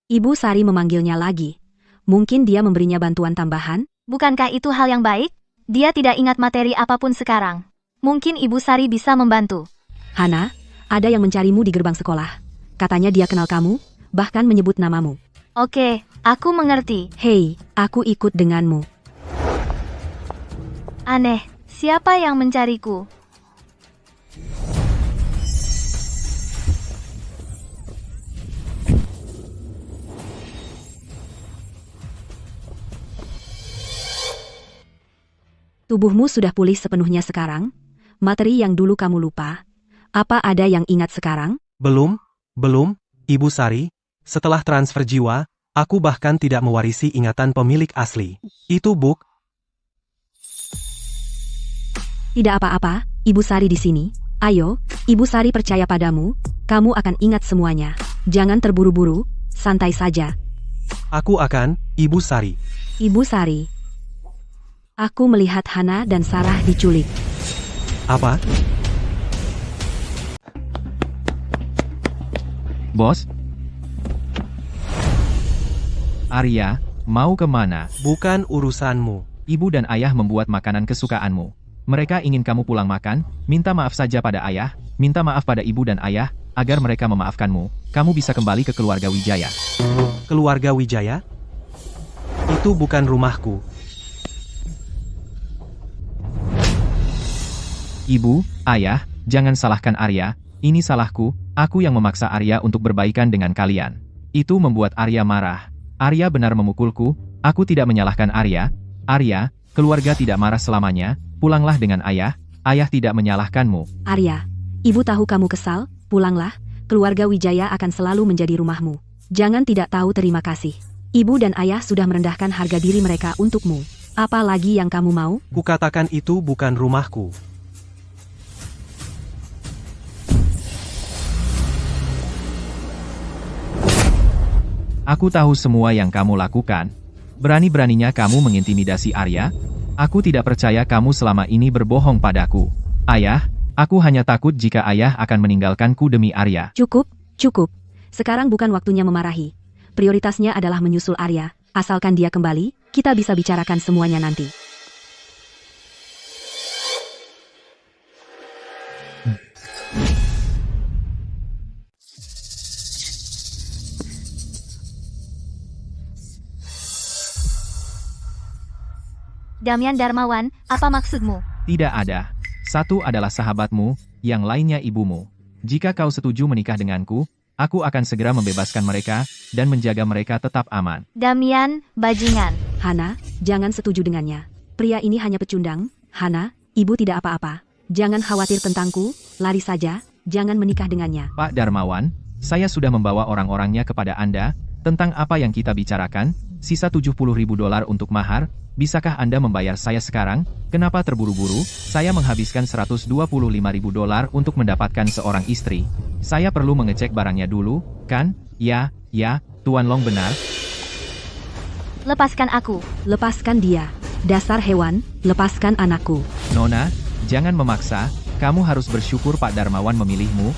[SPEAKER 2] Ibu Sari memanggilnya lagi. Mungkin dia memberinya bantuan tambahan?
[SPEAKER 4] Bukankah itu hal yang baik? Dia tidak ingat materi apapun sekarang. Mungkin Ibu Sari bisa membantu.
[SPEAKER 2] Hana, ada yang mencarimu di gerbang sekolah. Katanya dia kenal kamu, bahkan menyebut namamu.
[SPEAKER 4] Oke, aku mengerti.
[SPEAKER 2] Hei, aku ikut denganmu.
[SPEAKER 4] Aneh, siapa yang mencariku?
[SPEAKER 2] Tubuhmu sudah pulih sepenuhnya sekarang? Materi yang dulu kamu lupa, apa ada yang ingat sekarang?
[SPEAKER 3] Belum, Ibu Sari. Setelah transfer jiwa, aku bahkan tidak mewarisi ingatan pemilik asli. Itu Buk.
[SPEAKER 2] Tidak apa-apa, Ibu Sari di sini. Ayo, Ibu Sari percaya padamu, kamu akan ingat semuanya. Jangan terburu-buru, santai saja.
[SPEAKER 3] Aku akan, Ibu Sari.
[SPEAKER 2] Ibu Sari. Aku melihat Hana dan Sarah diculik.
[SPEAKER 3] Apa?
[SPEAKER 1] Bos? Arya, mau kemana?
[SPEAKER 3] Bukan urusanmu.
[SPEAKER 1] Ibu dan ayah membuat makanan kesukaanmu. Mereka ingin kamu pulang makan, minta maaf saja pada ayah, minta maaf pada ibu dan ayah, agar mereka memaafkanmu, kamu bisa kembali ke keluarga Wijaya.
[SPEAKER 3] Keluarga Wijaya? Itu bukan rumahku.
[SPEAKER 1] Ibu, ayah, jangan salahkan Arya, ini salahku, aku yang memaksa Arya untuk berbaikan dengan kalian. Itu membuat Arya marah. Arya benar memukulku, aku tidak menyalahkan Arya. Arya, keluarga tidak marah selamanya, pulanglah dengan ayah, ayah tidak menyalahkanmu.
[SPEAKER 2] Arya, ibu tahu kamu kesal, pulanglah, keluarga Wijaya akan selalu menjadi rumahmu. Jangan tidak tahu terima kasih. Ibu dan ayah sudah merendahkan harga diri mereka untukmu. Apa lagi yang kamu mau?
[SPEAKER 3] Kukatakan itu bukan rumahku.
[SPEAKER 1] Aku tahu semua yang kamu lakukan. Berani-beraninya kamu mengintimidasi Arya. Aku tidak percaya kamu selama ini berbohong padaku. Ayah, aku hanya takut jika ayah akan meninggalkanku demi Arya.
[SPEAKER 2] Cukup, cukup. Sekarang bukan waktunya memarahi. Prioritasnya adalah menyusul Arya. Asalkan dia kembali, kita bisa bicarakan semuanya nanti.
[SPEAKER 4] Damian Darmawan, apa maksudmu?
[SPEAKER 1] Tidak ada. Satu adalah sahabatmu, yang lainnya ibumu. Jika kau setuju menikah denganku, aku akan segera membebaskan mereka, dan menjaga mereka tetap aman.
[SPEAKER 4] Damian, bajingan.
[SPEAKER 2] Hana, jangan setuju dengannya. Pria ini hanya pecundang. Hana, ibu tidak apa-apa. Jangan khawatir tentangku, lari saja, jangan menikah dengannya.
[SPEAKER 1] Pak Darmawan, saya sudah membawa orang-orangnya kepada Anda, tentang apa yang kita bicarakan, sisa $70.000 untuk mahar. Bisakah Anda membayar saya sekarang? Kenapa terburu-buru? Saya menghabiskan $125.000 untuk mendapatkan seorang istri. Saya perlu mengecek barangnya dulu, kan? Ya, Tuan Long benar.
[SPEAKER 4] Lepaskan aku.
[SPEAKER 2] Lepaskan dia. Dasar hewan, lepaskan anakku.
[SPEAKER 1] Nona, jangan memaksa, kamu harus bersyukur Pak Darmawan memilihmu.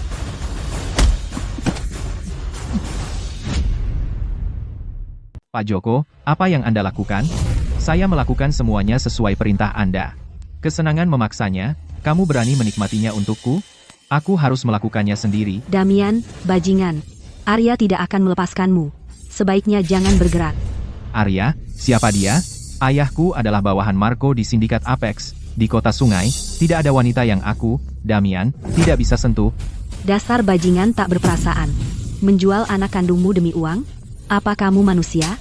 [SPEAKER 1] Pak Joko, apa yang Anda lakukan? Saya melakukan semuanya sesuai perintah Anda. Kesenangan memaksanya, kamu berani menikmatinya untukku? Aku harus melakukannya sendiri.
[SPEAKER 2] Damian, bajingan. Arya tidak akan melepaskanmu. Sebaiknya jangan bergerak.
[SPEAKER 1] Arya, siapa dia? Ayahku adalah bawahan Marco di sindikat Apex, di kota sungai, tidak ada wanita yang aku, Damian, tidak bisa sentuh.
[SPEAKER 2] Dasar bajingan tak berperasaan. Menjual anak kandungmu demi uang? Apa kamu manusia?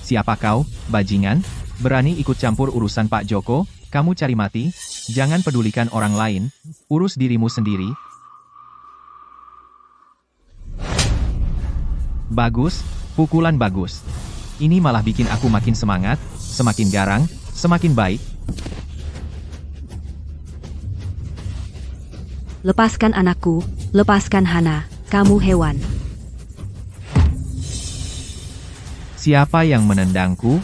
[SPEAKER 1] Siapa kau, bajingan? Berani ikut campur urusan Pak Joko? Kamu cari mati? Jangan pedulikan orang lain, urus dirimu sendiri. Bagus, pukulan bagus. Ini malah bikin aku makin semangat, semakin garang, semakin baik.
[SPEAKER 2] Lepaskan anakku, lepaskan Hana, kamu hewan.
[SPEAKER 1] Siapa yang menendangku?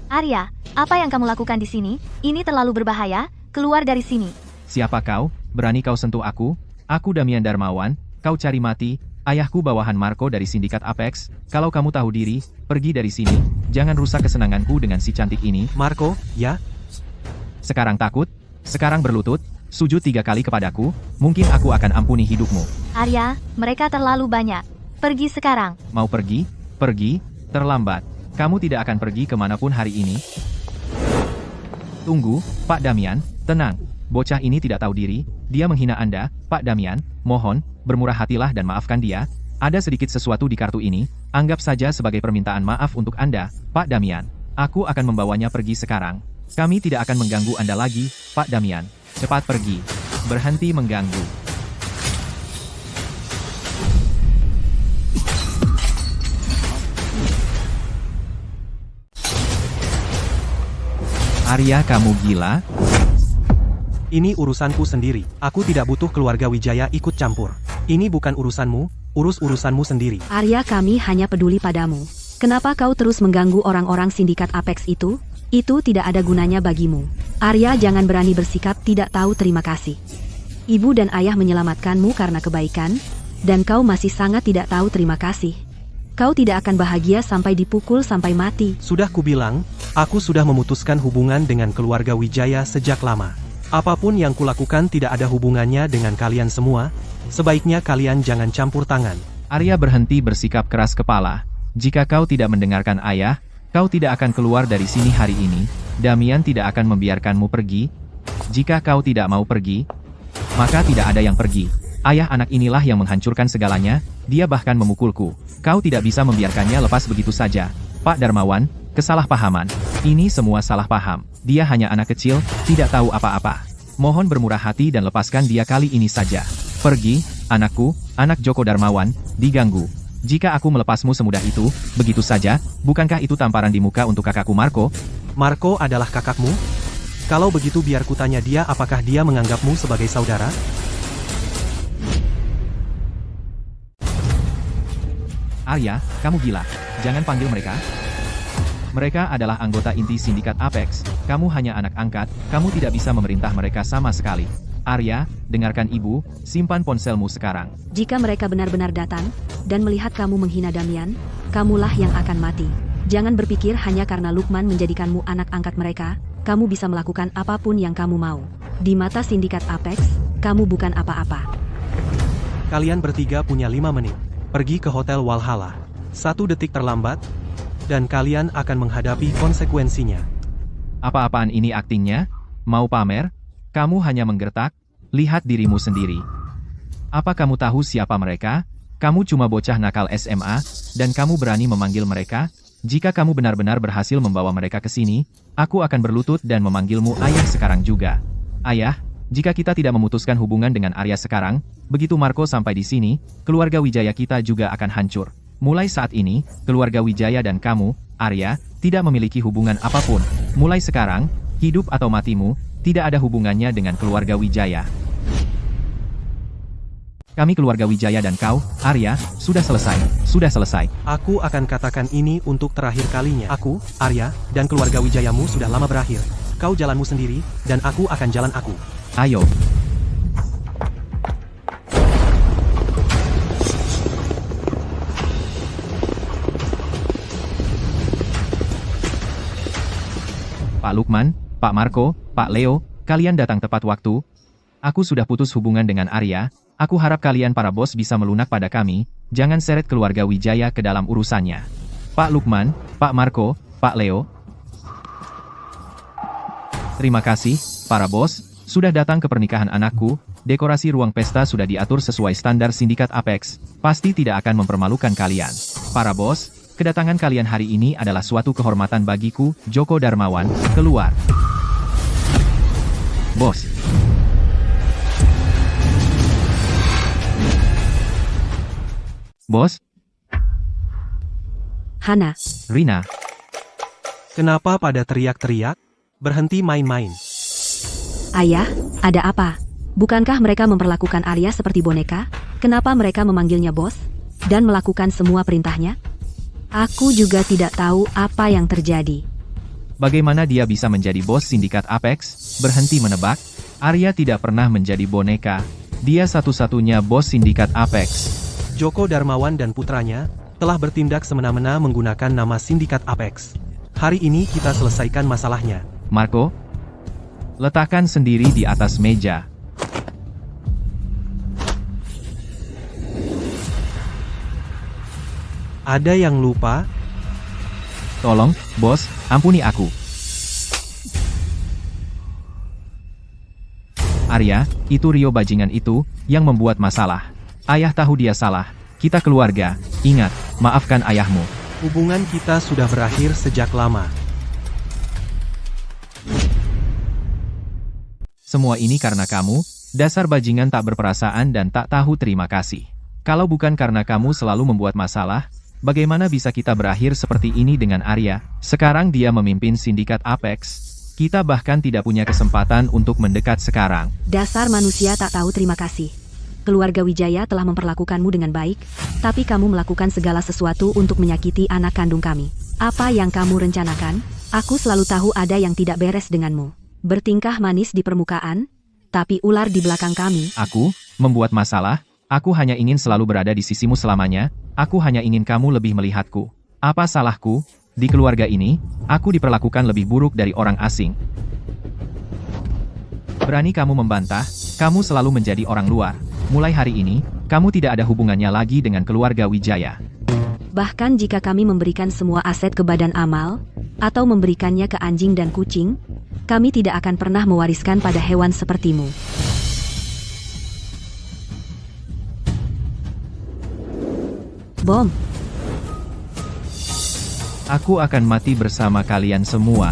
[SPEAKER 4] Arya, apa yang kamu lakukan di sini? Ini terlalu berbahaya, keluar dari sini.
[SPEAKER 1] Siapa kau? Berani kau sentuh aku? Aku Damian Darmawan, kau cari mati. Ayahku bawahan Marco dari sindikat Apex. Kalau kamu tahu diri, pergi dari sini. Jangan rusak kesenanganku dengan si cantik ini.
[SPEAKER 3] Marco, ya?
[SPEAKER 1] Sekarang takut? Sekarang berlutut? Sujud 3 kali kepadaku? Mungkin aku akan ampuni hidupmu.
[SPEAKER 4] Arya, mereka terlalu banyak. Pergi sekarang.
[SPEAKER 1] Mau pergi? Pergi? Terlambat. Kamu tidak akan pergi kemanapun hari ini. Tunggu, Pak Damian, tenang. Bocah ini tidak tahu diri, dia menghina Anda, Pak Damian. Mohon, bermurah hatilah dan maafkan dia. Ada sedikit sesuatu di kartu ini, anggap saja sebagai permintaan maaf untuk Anda, Pak Damian. Aku akan membawanya pergi sekarang. Kami tidak akan mengganggu Anda lagi, Pak Damian. Cepat pergi. Berhenti mengganggu. Arya, kamu gila?
[SPEAKER 3] Ini urusanku sendiri. Aku tidak butuh keluarga Wijaya ikut campur. Ini bukan urusanmu, urus urusanmu sendiri.
[SPEAKER 2] Arya, kami hanya peduli padamu. Kenapa kau terus mengganggu orang-orang sindikat Apex itu? Itu tidak ada gunanya bagimu. Arya, jangan berani bersikap tidak tahu terima kasih. Ibu dan ayah menyelamatkanmu karena kebaikan, dan kau masih sangat tidak tahu terima kasih. Kau tidak akan bahagia sampai dipukul sampai mati.
[SPEAKER 3] Sudah kubilang, aku sudah memutuskan hubungan dengan keluarga Wijaya sejak lama. Apapun yang kulakukan tidak ada hubungannya dengan kalian semua. Sebaiknya kalian jangan campur tangan.
[SPEAKER 1] Arya berhenti bersikap keras kepala. Jika kau tidak mendengarkan ayah, kau tidak akan keluar dari sini hari ini. Damian tidak akan membiarkanmu pergi. Jika kau tidak mau pergi, maka tidak ada yang pergi. Ayah anak inilah yang menghancurkan segalanya, dia bahkan memukulku. Kau tidak bisa membiarkannya lepas begitu saja. Pak Darmawan, kesalahpahaman. Ini semua salah paham. Dia hanya anak kecil, tidak tahu apa-apa. Mohon bermurah hati dan lepaskan dia kali ini saja. Pergi, anakku, anak Joko Darmawan, diganggu. Jika aku melepasmu semudah itu, begitu saja, bukankah itu tamparan di muka untuk kakakku Marco?
[SPEAKER 3] Marco adalah kakakmu? Kalau begitu biar kutanya dia apakah dia menganggapmu sebagai saudara?
[SPEAKER 1] Arya, kamu gila. Jangan panggil mereka. Mereka adalah anggota inti sindikat Apex. Kamu hanya anak angkat, kamu tidak bisa memerintah mereka sama sekali. Arya, dengarkan ibu, simpan ponselmu sekarang.
[SPEAKER 2] Jika mereka benar-benar datang, dan melihat kamu menghina Damian, kamulah yang akan mati. Jangan berpikir hanya karena Lukman menjadikanmu anak angkat mereka, kamu bisa melakukan apapun yang kamu mau. Di mata sindikat Apex, kamu bukan apa-apa.
[SPEAKER 3] Kalian bertiga punya 5 menit. Pergi ke Hotel Walhalla. 1 detik terlambat, dan kalian akan menghadapi konsekuensinya.
[SPEAKER 1] Apa-apaan ini aktingnya? Mau pamer? Kamu hanya menggertak? Lihat dirimu sendiri. Apa kamu tahu siapa mereka? Kamu cuma bocah nakal SMA, dan kamu berani memanggil mereka? Jika kamu benar-benar berhasil membawa mereka ke sini, aku akan berlutut dan memanggilmu ayah sekarang juga. Ayah, jika kita tidak memutuskan hubungan dengan Arya sekarang, begitu Marco sampai di sini, keluarga Wijaya kita juga akan hancur. Mulai saat ini, keluarga Wijaya dan kamu, Arya, tidak memiliki hubungan apapun. Mulai sekarang, hidup atau matimu, tidak ada hubungannya dengan keluarga Wijaya. Kami keluarga Wijaya dan kau, Arya, sudah selesai. Sudah selesai.
[SPEAKER 3] Aku akan katakan ini untuk terakhir kalinya. Aku, Arya, dan keluarga Wijayamu sudah lama berakhir. Kau jalanmu sendiri, dan aku akan jalan aku.
[SPEAKER 1] Ayo. Pak Lukman, Pak Marco, Pak Leo, kalian datang tepat waktu. Aku sudah putus hubungan dengan Arya. Aku harap kalian para bos bisa melunak pada kami. Jangan seret keluarga Wijaya ke dalam urusannya. Pak Lukman, Pak Marco, Pak Leo. Terima kasih, para bos, sudah datang ke pernikahan anakku. Dekorasi ruang pesta sudah diatur sesuai standar sindikat Apex. Pasti tidak akan mempermalukan kalian. Para bos, kedatangan kalian hari ini adalah suatu kehormatan bagiku, Joko Darmawan. Keluar. Bos. Bos,
[SPEAKER 2] Hana,
[SPEAKER 1] Rina.
[SPEAKER 3] Kenapa pada teriak-teriak? Berhenti main-main.
[SPEAKER 2] ayah, ada apa? Bukankah mereka memperlakukan Arya seperti boneka? Kenapa mereka memanggilnya bos? Dan melakukan semua perintahnya? Aku juga tidak tahu apa yang terjadi.
[SPEAKER 1] Bagaimana dia bisa menjadi bos sindikat Apex? Berhenti menebak. Arya tidak pernah menjadi boneka. Dia satu-satunya bos sindikat Apex.
[SPEAKER 3] Joko Darmawan dan putranya telah bertindak semena-mena menggunakan nama sindikat Apex. Hari ini kita selesaikan masalahnya.
[SPEAKER 1] Marco, letakkan sendiri di atas meja.
[SPEAKER 3] Ada yang lupa?
[SPEAKER 1] Tolong, bos, ampuni aku. Arya, itu Rio bajingan itu yang membuat masalah. Ayah tahu dia salah. Kita keluarga. Ingat, maafkan ayahmu.
[SPEAKER 3] Hubungan kita sudah berakhir sejak lama.
[SPEAKER 1] Semua ini karena kamu, dasar bajingan tak berperasaan dan tak tahu terima kasih. Kalau bukan karena kamu selalu membuat masalah, bagaimana bisa kita berakhir seperti ini dengan Arya? Sekarang dia memimpin sindikat Apex. Kita bahkan tidak punya kesempatan untuk mendekat sekarang.
[SPEAKER 2] Dasar manusia tak tahu terima kasih. Keluarga Wijaya telah memperlakukanmu dengan baik, tapi kamu melakukan segala sesuatu untuk menyakiti anak kandung kami. Apa yang kamu rencanakan? Aku selalu tahu ada yang tidak beres denganmu. Bertingkah manis di permukaan, tapi ular di belakang kami.
[SPEAKER 1] Aku, membuat masalah? Aku hanya ingin selalu berada di sisimu selamanya, aku hanya ingin kamu lebih melihatku. Apa salahku? Di keluarga ini, aku diperlakukan lebih buruk dari orang asing. Berani kamu membantah, kamu selalu menjadi orang luar. Mulai hari ini, kamu tidak ada hubungannya lagi dengan keluarga Wijaya.
[SPEAKER 2] Bahkan jika kami memberikan semua aset ke Badan Amal, atau memberikannya ke anjing dan kucing, kami tidak akan pernah mewariskan pada hewan sepertimu. Bom.
[SPEAKER 1] Aku akan mati bersama kalian semua.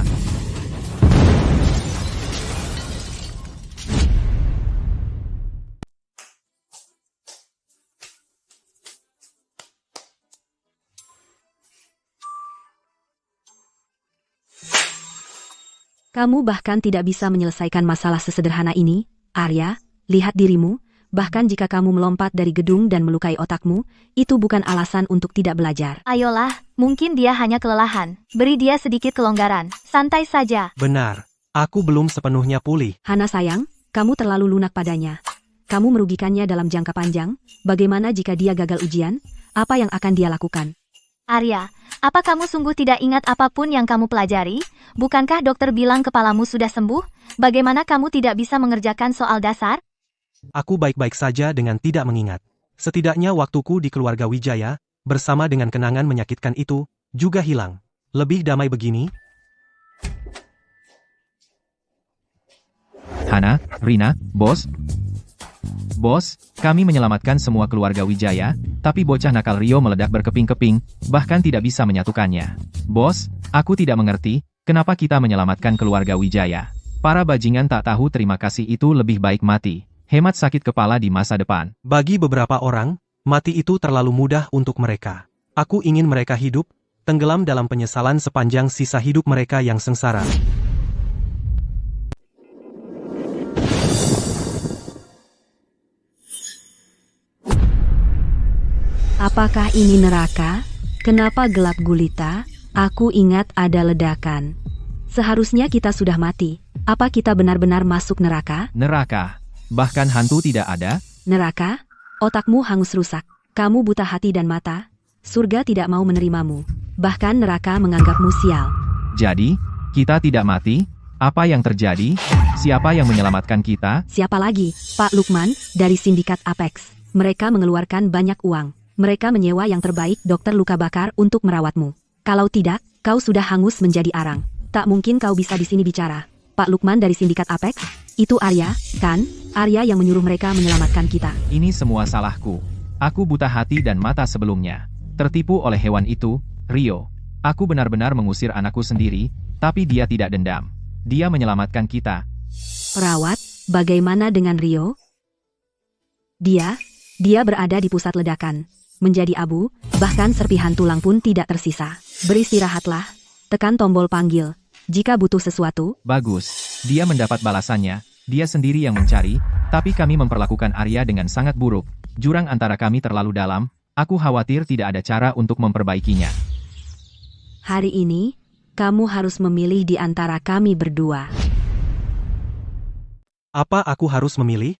[SPEAKER 2] Kamu bahkan tidak bisa menyelesaikan masalah sesederhana ini, Arya. Lihat dirimu, bahkan jika kamu melompat dari gedung dan melukai otakmu, itu bukan alasan untuk tidak belajar.
[SPEAKER 4] Ayolah, mungkin dia hanya kelelahan. Beri dia sedikit kelonggaran. Santai saja.
[SPEAKER 3] Benar, aku belum sepenuhnya pulih.
[SPEAKER 2] Hana sayang, kamu terlalu lunak padanya. Kamu merugikannya dalam jangka panjang. Bagaimana jika dia gagal ujian? Apa yang akan dia lakukan?
[SPEAKER 4] Arya, apa kamu sungguh tidak ingat apapun yang kamu pelajari? Bukankah dokter bilang kepalamu sudah sembuh? Bagaimana kamu tidak bisa mengerjakan soal dasar?
[SPEAKER 3] Aku baik-baik saja dengan tidak mengingat. Setidaknya waktuku di keluarga Wijaya, bersama dengan kenangan menyakitkan itu, juga hilang. Lebih damai begini?
[SPEAKER 1] Hana, Rina, Bos. Bos, kami menyelamatkan semua keluarga Wijaya, tapi bocah nakal Rio meledak berkeping-keping, bahkan tidak bisa menyatukannya. Bos, aku tidak mengerti, kenapa kita menyelamatkan keluarga Wijaya. Para bajingan tak tahu terima kasih itu lebih baik mati. Hemat sakit kepala di masa depan.
[SPEAKER 3] Bagi beberapa orang, mati itu terlalu mudah untuk mereka. Aku ingin mereka hidup, tenggelam dalam penyesalan sepanjang sisa hidup mereka yang sengsara.
[SPEAKER 2] Apakah ini neraka? Kenapa gelap gulita? Aku ingat ada ledakan. Seharusnya kita sudah mati. Apa kita benar-benar masuk neraka?
[SPEAKER 1] Neraka. Bahkan hantu tidak ada?
[SPEAKER 2] Neraka? Otakmu hangus rusak. Kamu buta hati dan mata. Surga tidak mau menerimamu. Bahkan neraka menganggapmu sial.
[SPEAKER 1] Jadi, kita tidak mati? Apa yang terjadi? Siapa yang menyelamatkan kita?
[SPEAKER 2] Siapa lagi? Pak Lukman, dari sindikat Apex. Mereka mengeluarkan banyak uang. Mereka menyewa yang terbaik dokter luka bakar untuk merawatmu. Kalau tidak, kau sudah hangus menjadi arang. Tak mungkin kau bisa di sini bicara. Pak Lukman dari sindikat Apex? Itu Arya, kan? Arya yang menyuruh mereka menyelamatkan kita.
[SPEAKER 1] Ini semua salahku. Aku buta hati dan mata sebelumnya. Tertipu oleh hewan itu, Rio. Aku benar-benar mengusir anakku sendiri, tapi dia tidak dendam. Dia menyelamatkan kita.
[SPEAKER 2] Perawat, bagaimana dengan Rio? Dia berada di pusat ledakan. Menjadi abu, bahkan serpihan tulang pun tidak tersisa. Beristirahatlah. Tekan tombol panggil. Jika butuh sesuatu.
[SPEAKER 1] Bagus. Dia mendapat balasannya. Dia sendiri yang mencari, tapi kami memperlakukan Arya dengan sangat buruk. Jurang antara kami terlalu dalam. Aku khawatir tidak ada cara untuk memperbaikinya.
[SPEAKER 2] Hari ini, kamu harus memilih di antara kami berdua.
[SPEAKER 3] Apa aku harus memilih?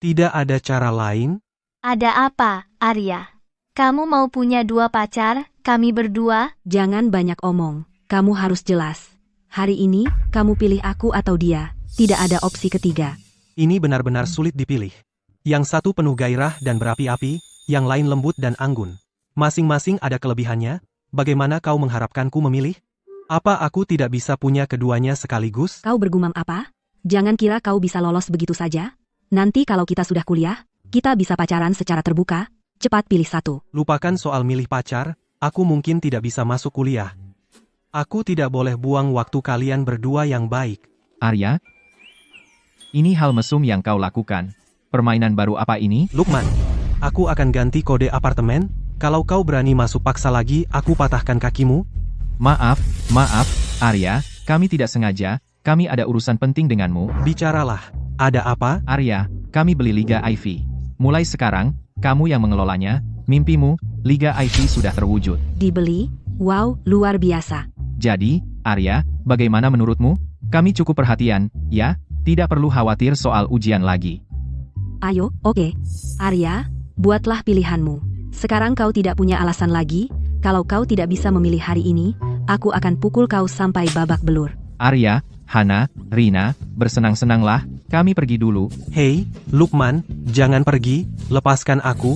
[SPEAKER 3] Tidak ada cara lain?
[SPEAKER 4] Ada apa, Arya? Kamu mau punya dua pacar, kami berdua?
[SPEAKER 2] Jangan banyak omong. Kamu harus jelas. Hari ini, kamu pilih aku atau dia. Tidak ada opsi ketiga.
[SPEAKER 3] Ini benar-benar sulit dipilih. Yang satu penuh gairah dan berapi-api, yang lain lembut dan anggun. Masing-masing ada kelebihannya. Bagaimana kau mengharapkanku memilih? Apa aku tidak bisa punya keduanya sekaligus?
[SPEAKER 2] Kau bergumam apa? Jangan kira kau bisa lolos begitu saja. Nanti kalau kita sudah kuliah, kita bisa pacaran secara terbuka. Cepat pilih satu.
[SPEAKER 3] Lupakan soal milih pacar, aku mungkin tidak bisa masuk kuliah. Aku tidak boleh buang waktu kalian berdua yang baik.
[SPEAKER 1] Arya? Ini hal mesum yang kau lakukan. Permainan baru apa ini?
[SPEAKER 3] Lukman, aku akan ganti kode apartemen. Kalau kau berani masuk paksa lagi, aku patahkan kakimu.
[SPEAKER 1] Maaf, Arya, kami tidak sengaja, kami ada urusan penting denganmu.
[SPEAKER 3] Bicaralah, ada apa?
[SPEAKER 1] Arya, kami beli Liga IV. Mulai sekarang, kamu yang mengelolanya, mimpimu, Liga IV sudah terwujud.
[SPEAKER 2] Dibeli? Wow, luar biasa.
[SPEAKER 1] Jadi, Arya, bagaimana menurutmu? Kami cukup perhatian, ya? Tidak perlu khawatir soal ujian lagi.
[SPEAKER 2] Ayo, oke. Arya, buatlah pilihanmu. Sekarang kau tidak punya alasan lagi. Kalau kau tidak bisa memilih hari ini, aku akan pukul kau sampai babak belur.
[SPEAKER 1] Arya, Hana, Rina, bersenang-senanglah, kami pergi dulu.
[SPEAKER 3] Hei, Lukman, jangan pergi, lepaskan aku.